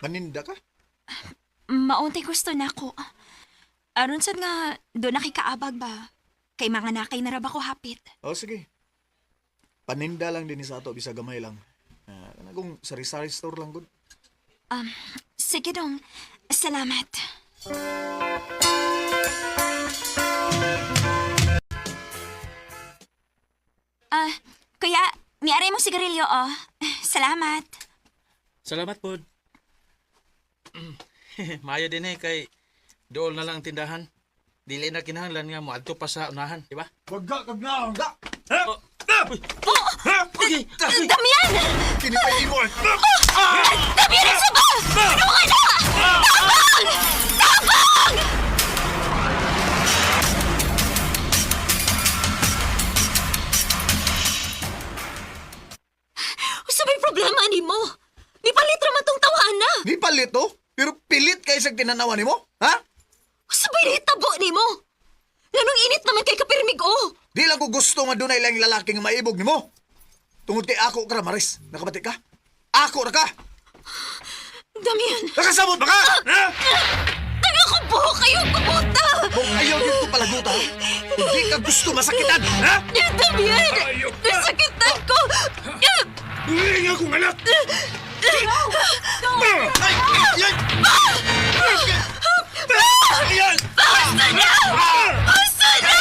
Maninda ka? Mauntay gusto na ako. Aron sad nga, doon nakikaabag ba? Kay mga nakay na raba ko hapit. O sige. Paninda lang din sa ato, bisa gamay lang. Kanagong sari-sari store lang gud. Sige dong. Salamat. Kuya, niaray mo sigarilyo, oh. Salamat. Salamat po. Maayo din kay dool na lang ang tindahan. Dili na kinahanglan nga mo adto pa sa unahan, di ba? Wagga kag na, wagga. Damian! Kinipay mo. Damian sa ba? Ano ka na? Tabang! Tabang! Sa may problema ni mo? Nipalit raman tong tawaan na. Di palit to? Pero pilit kay sa tinanawa ni mo? Ha? Sabay tabo ni mo. Ganong init naman kay kapirmig o. Di lang ko gusto nga dunay lang lalaki nga maibog ni mo. Tungod kay ako ka, Maris. Nakabati ka? Ako ra ka. Damian. Nakasabot ba ka? Ha? Taga ko buhok kayong kubuta. Kung ayaw dito palaguta, hindi ka gusto masakitan, ha? Damian. Nasakitan ko. Hindi nga kong anak! Basta na! Basta na!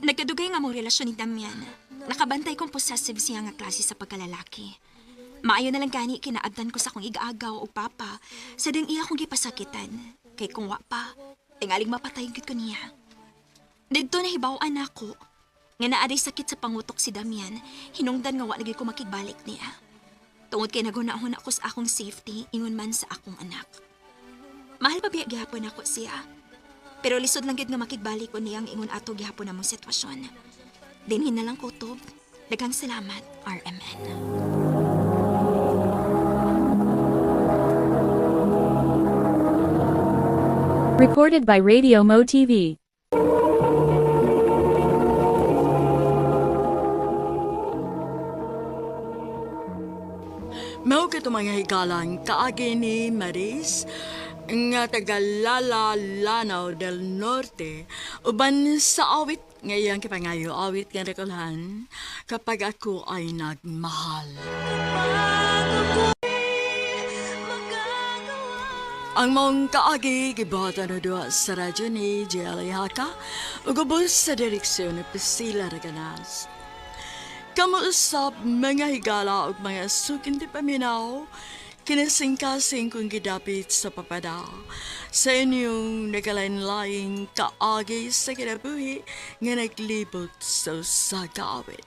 Nagkadugay nga mong relasyon ni Damian. Nakabantay kong possessive siya nga klase sa pagkalalaki. Maayo na lang gani kinaabdan ko sa akong igaagaw o papa sa dang iya kong gipasakitan. Kay kung wa pa, tingaling mapatay gud ko niya. Dito nahibaw-an ako. Nga naaday sakit sa pangutok si Damian, hinungdan nga wa lagi ko makigbalik niya. Tungod kay nagunahon ako sa akong safety, ingon man sa akong anak. Mahal pa biya gihapon ako siya. Pero lisod lang gid nga makigbalik ko niyang ingon ato gihapon namong sitwasyon. Dinhin na lang kutob. Daghang salamat, RMN. Recorded by Radio Mo TV. Mao kito mga higalang kaagi ni Maris nga taga Lalalanao del Norte uban sa awit ngayang kipangayo awit nga rekulhan kapag ako ay nagmahal. Ang mong kaagi gibuhatan na doon sa radyo ni Jelly Haka ugubos sa direksyon ni Priscilla Raganas. Kamuusap mga higala ug mga sukin di paminaw, kinasing-kasing kong gidapit sa papada sa inyong nagalain-laing kaagi sa kinabuhi nga naglibot sa usagawit.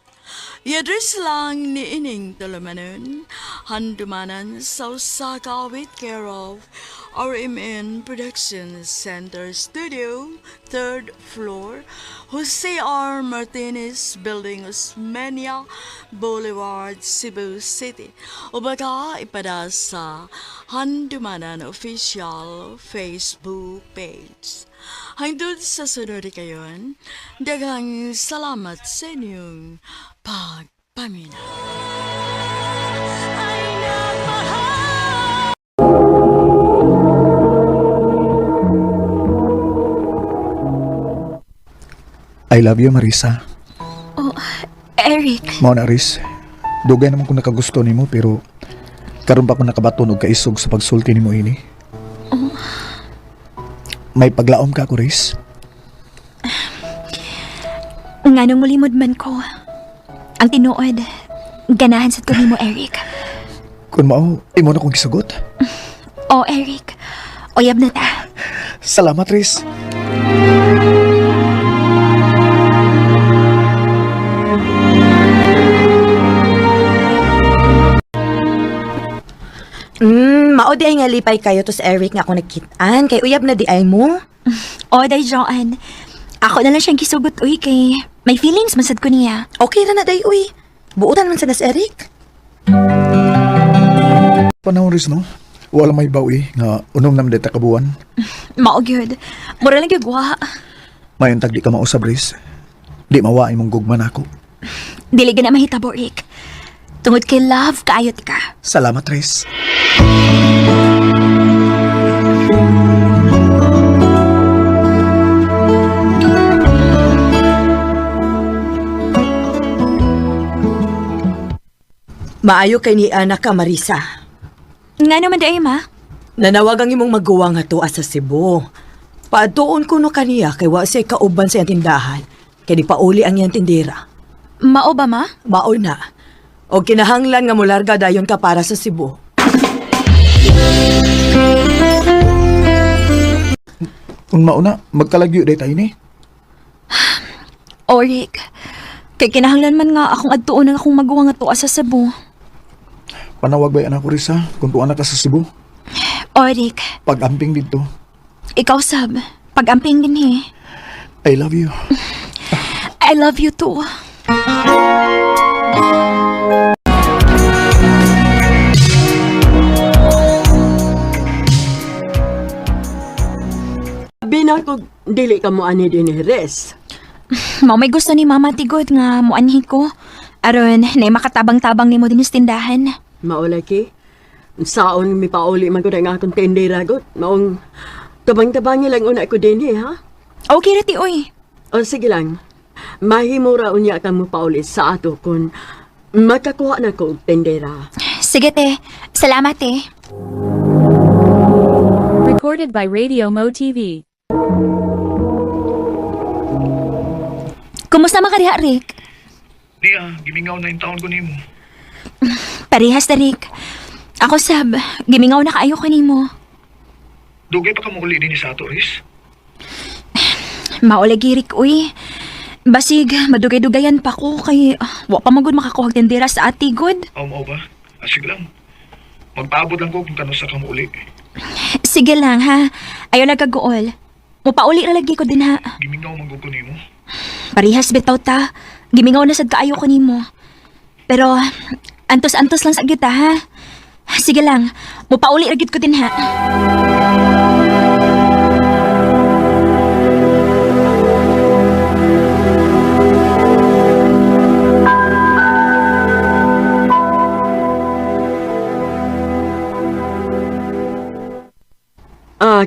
I-address lang ni Ining Tulumanon, handumanan sa usagawit care of RMN Production Center Studio, 3rd floor, Jose R. Martinez Building, Osmeña Boulevard, Cebu City. O baka ipada sa Handumanan Official Facebook page. Hangtod sa sunod kayon, daghang salamat sa inyong pagpaminaw. I love you, Marisa. Oh, Eric. Mao na, Aris. Dugay naman kung nakagusto nimo pero karon pa ko nakabaton og kaisog sa pagsulti nimo ini. Oh. May paglaom ka, Aris. Nga nung mulimod man ko, ang tinuod, ganahan sa tuloy mo, Eric. Kung mao, imo na kong gisugot. Oh, Eric. Oyab na ta. Salamat, Aris. Mao di ay nga lipay kayo to sa Eric nga ako nagkitaan. Kay uyab na di ay mo. O, day, Joanne. Ako na lang siyang gisugot, uy, kay may feelings masad ko niya. Okay ra na day, uy. Buutan man sa nas Eric. Panahon rin, no? Wala may bawi nga unom nam deta kabuan. Mao gyud. Mura lang gyud wa. Mayon tag di ka mausab, Riz. Di mawain mong gugman ako. Dili na mahitabo, Rick. Tungod kay love, kaayot ka. Salamat, Riz. Maayo kay ni anak ka, Marisa. Nga naman day, ma. Nanawag ang imong maguwang nga tuwa sa Cebu. Paadtoon ko no kaniya kay wa siya kauban sa iyang tindahan. Kay di pauli ang iyang tindera. Mao ba, ma? Mao na. O kinahanglan nga mularga dayon ka para sa Cebu. Kung mauna, magkalagyo day tayo ni. O, Rick. Kay kinahanglan man nga akong adtuon ang akong maguwang nga tuwa sa Cebu. Panawag ba anak ko, Riz, ha? Kung tuwa na ka sa Cebu. O, Rick. Pag-amping dito. Ikaw, Sab. Pag-amping din, eh. I love you. I love you too. Binakog dili ka mo ani din Res. Mao may gusto ni Mama tigod nga muanhi ko. Aron, na makatabang-tabang ni mo din sa tindahan. Maulaki. Saon mi pauli man ko nga akong tendera got. Maong tabang-tabang lang una ko din ha. Okay rati oy. O sige lang. Mahimura unya ka mo pauli sa ato kung makakuha na ko og tendera. Sige te. Salamat te. Recorded by Radio Mo TV. Kumusta man ka diha, Rick? Niya, gimingaw na yung taon ko nimo. Parehas na, Rick. Ako, Sab, gimingaw na kaayo ko nimo. Dugay pa ka mo uli din sa ato, Riz. Maulagi, Rick, uy. Basig, madugay-dugayan pa ko kay wa pa magud makakuha tendera sa ati, good. Aw mo ba? Asig lang. Magpaabot lang ko kung kano sa ka mo uli. Sige lang, ha. Ayaw na kaguol. Mupauli na lagi ko din, ha. Gimingaw man ko nimo. Parehas bitaw ta. Gimingaw na sad kaayo ko nimo. Pero antos-antos lang sa gyud ta, ha. Sige lang, mupauli ra gyud ko din, ha.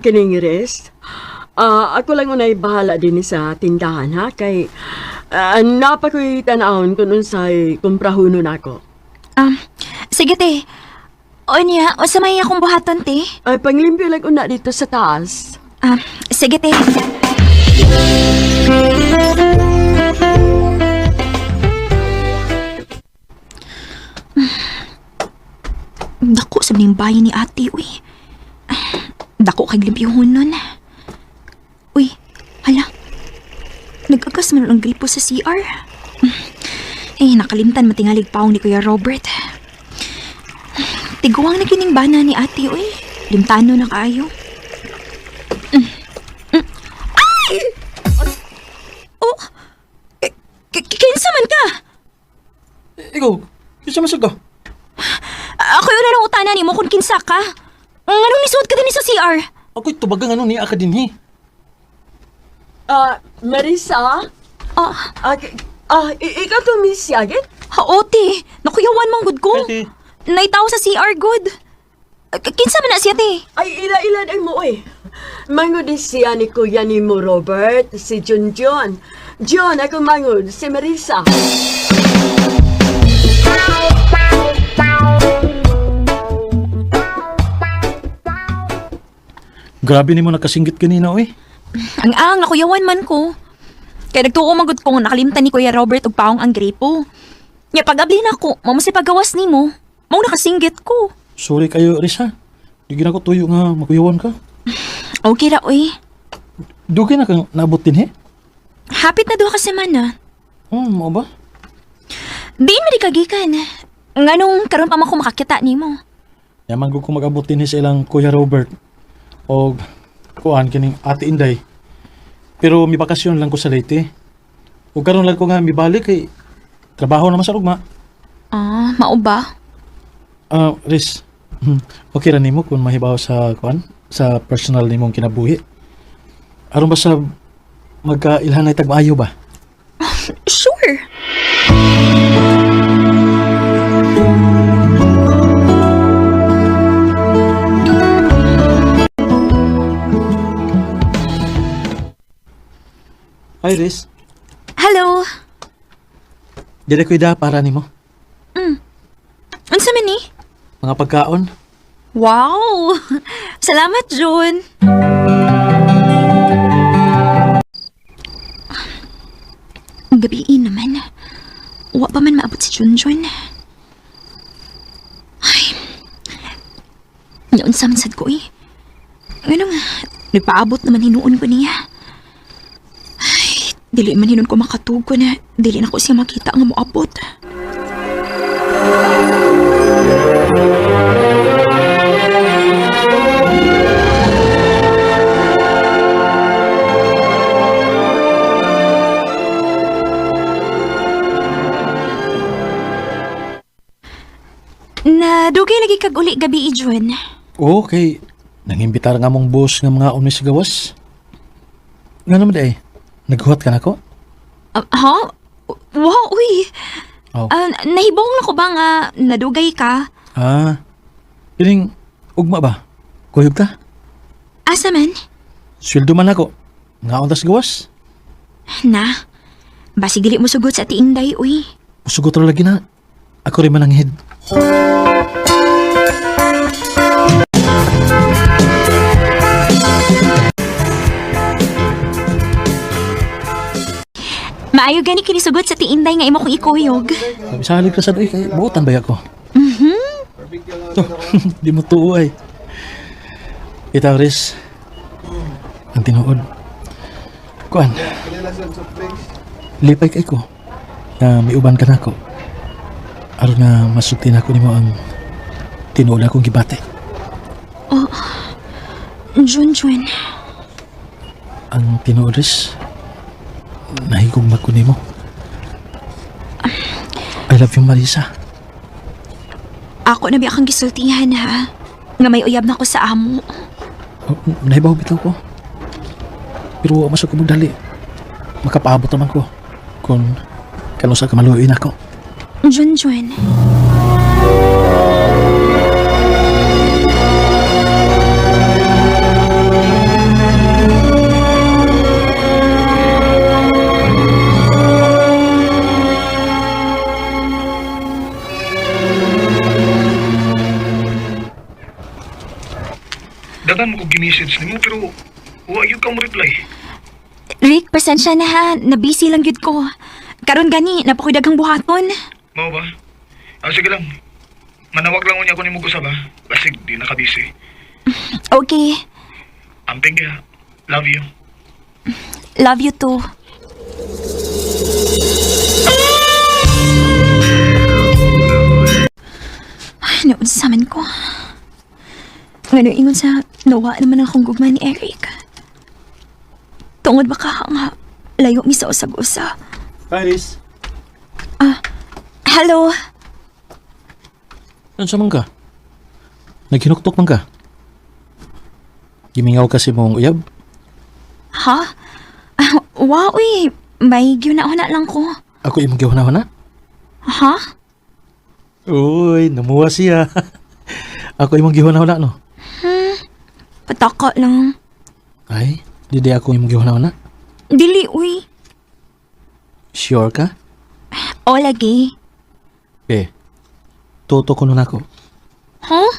Kining Res. Ako lang unay bahala din sa tindahan ha kay napa ko'y tanahon kung unsay kumprahunon ako. Sige te. O niya, o sa may akong buhaton te? Panglimpyo lang una dito sa taas. Sige te. Dako sa ning bayan ni ate, uy. Dako kay limpyuhon nun. Uy, hala. Nag-agas man ang gripo sa CR. Nakalimtan matingalig paong ni Kuya Robert. Tiguang na kining bana ni ate, uy. Limtano na kaayo. Ay! Oh! Kinsa man ka? Ikaw, kinsa masag ka? Ako yun na lang utanan ni mo kung kinsa ka. Anong nisuot ka din sa CR? Ako'y tubagang ano ni Akademi. Marisa? Ikaw to Miss Yagit? Haote, nakuyawan mong good ko. Ate. Naitaw sa CR good. Kinsa man na siya, te? Ay, ila-ilan ay mo eh. Mangod siya ni Kuya ni mo, Robert, si Junjun. John, ako mangod, si Marisa. Grabe ni mo nakasinggit kanina, oy. Ang nakuyawan man ko. Kaya nagtuo magod ko nakalimtan ni Kuya Robert og paong ang gripo. Nya pag-abli na ko, mamasi pagawas ni mo. Mao nakasinggit ko. Sorry kayo, Risa. Di gina ko tuyo nga makuyawan ka. Okay ra, uy. Dugay na kang naabot din, he? Hapit na 2 ka semana. Mo ba? Diin mo di kagikan. Nganong karon pa man ko makakita nimo. Yaman ko kung mag-abot din sa ilang Kuya Robert o kuan kining Ate Inday. Pero may bakasyon lang ko sa Leyte. O karon lang ko nga mibalik kay trabaho naman sa rugma. Ah, mao ba? Riz, okay ra nimo kung mahibaw sa kuan sa personal nimong kinabuhi. Aron ba sa magkailhanay tagmaayo ba? Sure. Hi, Riz. Hello. Dili ko ida para nimo. Unsa man ni? Mga pagkaon. Wow! Salamat, John. Gabiin naman. Wa pa man maabot si Junjun. Ay. Noon sa mansad ko eh. Ano nga, nagpaabot naman hinuon ko niya. Ay, dili man hinuon ko makatugo na dili na ko siya makita nga moabot. Nadugay lagi kag uli gabi, John. Okay. Nangimbitar nga mong boss nga mga umis gawas. Nga naman day, naghuhat ka na ko? Ha? Wow, uy. Oh. Nahibong na ko ba nga nadugay ka? Piling, ugma ba? Kuyog ta? Asa man? Sweldo man ako. Nga untas gawas. Na, basig dili mo sugot sa tiinday, uy. Usugot ra lagi na. Ako rin mananghid. Maayo gani kini sugot sa tiinday nga imo kong ikuyog. Salig ka sa doy, kay buotan ba ako? To, di mo tuo ay. Itaw, Riz. Ang tinuod. Kuan. Lipay kay ko. Na may uban ka na ako. Aron nga masulti na ako nimo ang tinuod akong gibate. Oh, Junjun. Ang tinuod, Riz. Nahigugma ko nimo. I love you, Marisa. Ako na biya kang gisultihan, ha? Nga may uyab na ko sa amo. Nahibaw bitaw ko. Pero masuk ko magdali. Makapaabot naman ko. Kung kanusa ka maluoy ako. Junjun. Dagan mo ko gimisage nimo pero wa gyud ka mo reply. Rick, pasensya na ha. Nabisi lang yun ko. Karon gani, napakudagang buhaton. Mao ba? Sige lang. Manawag lang unya ko nimo usab ha. Basig di nakabisi. Okay. Amping ya. Love you. Love you too. Noon sa man ko. Ngano ingon sa nawa naman akong gugma ni Eric. Tungod baka nga layo mi sa usag-usa. Hi, Riz. Hello. Ano sa man ka? Naghinuktok man ka? Gimingaw kasi mong uyab? Ha? Wow, uy. May gihuna-huna lang ko. Ako imong gihuna-huna? Ha? Uy, namuha siya. Ako imong gihuna-huna, no? Pataka lang. Ay, di ako imong gihuna-huna? Dili, uy. Sure ka? O, lagi. Toto ko nun ako. Huh?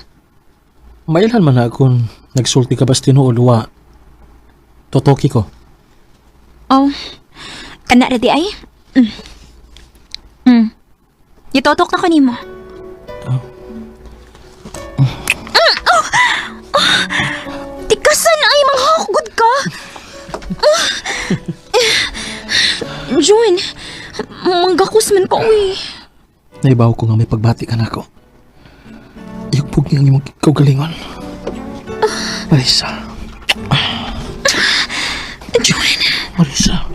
Mailhan man na akong nagsulti ka bas tinuod wa. Totoki ko. Oh, kana ready ay? Itotok na ko nimo. Tikasan ay manghakgod ka. June, manggakus man ko, uy. Naibaw ko nga may pagbati ka na ako. Iyog Hipog niyang imong kaugalingon. Marisa. Juan. Marisa.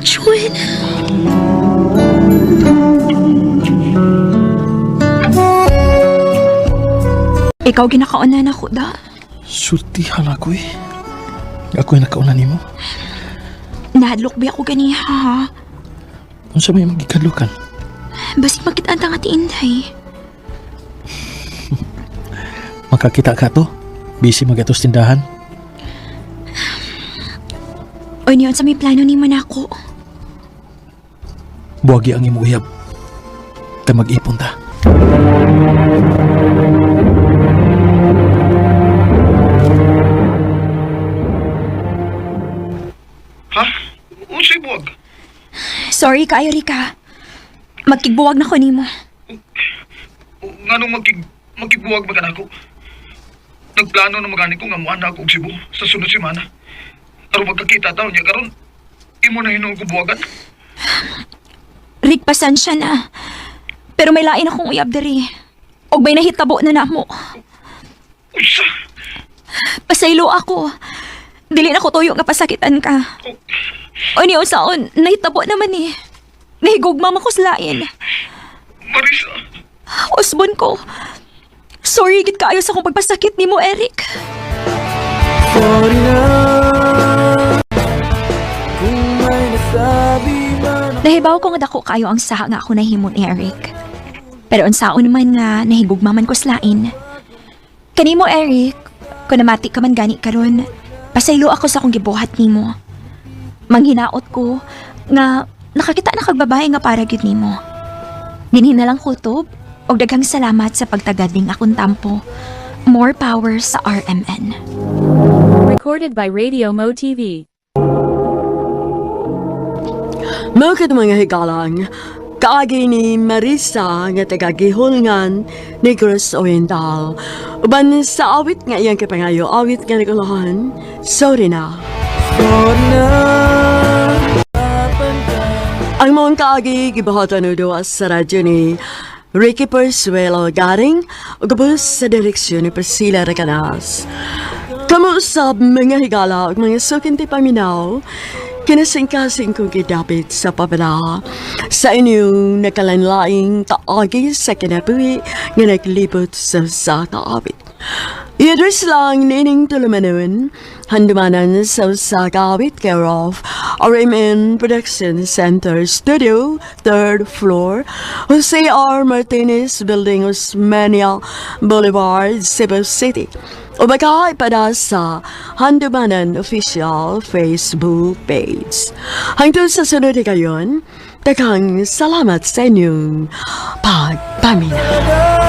Juan. Ikaw ginakaunan ako da. Sultihan ako eh. Ako yung nakaunan nimo. Nahadlok ba ako ganiha ha? Kung sa may magikadlukan. Basi magkita ang ati Inday. Makakita ka to. Busy magatos tindahan. O niyon sa may plano ni man ako. Buwagi ang imo uyab. Ka mag-ipon ta. Ha? Unsay buwag? Sorry kayo, Rika. Magkigbuwag na ko nimo. Nganong magkigbuwag ba ka na ako? Nagplano na magani ko nga muan na ako og Cebu sa sunod semana. Aron magkakita taon niya karon imo na hinuong kubuwagan. Rick, pasensya na. Pero may lain akong uyab diri. Og may nahitabo na namo. Unsa? Pasaylo ako. Dili na ko tuyo nga pasakitan ka. O niyo saon, nahitabo naman eh. Nahigugma man ko sa lain. Marisa. Osbon ko. Sorry gid kaayo sa akong pagpasakit nimo, Eric. Sorry na kung may nasabi man. Nahibaw ko nga dako kayo ang saha nga ako nahimon, Eric. Pero unsaon naman nga nahigugma man ko sa lain. Kanimo, Eric, kung namati ka man gani karon, pasaylo ako sa akong gibuhat nimo. Manghinaot ko nga nakakita na kag babae nga para gyud nimo. Dinhi na lang kutob og daghang salamat sa pagtagading akong tampo. More power sa RMN. Recorded by Radio Mo TV. Mga mga higalang, kaagi ni Marisa nga taga-gihulngan ni Cruz Oriental. Uban sa awit nga iyang kapangayo, awit nga nagulahan, sorry na. Sorry na. Ang mga kaagi gibahatan udo sa radyo ni Ricky Persuelo garing o gabos sa direksyon ni Priscilla Recanas. Kamuusap mga higala at mga sukinti paminaw, kinasingkasing kong kidapit sa pabala sa inyong nakalanlaing kaagi sa kinabuhi nga naglibot sa kaawit. I-address lang nining tulumanon, handumanan sa kaawit care of RMN Production Center Studio, 3rd floor, Jose R. Martinez Building, Osmania Boulevard, Cebu City. O baka ipada sa Handumanan Official Facebook page. Hangtod sa sunod kayon, daghang salamat sa inyong pagpaminaw.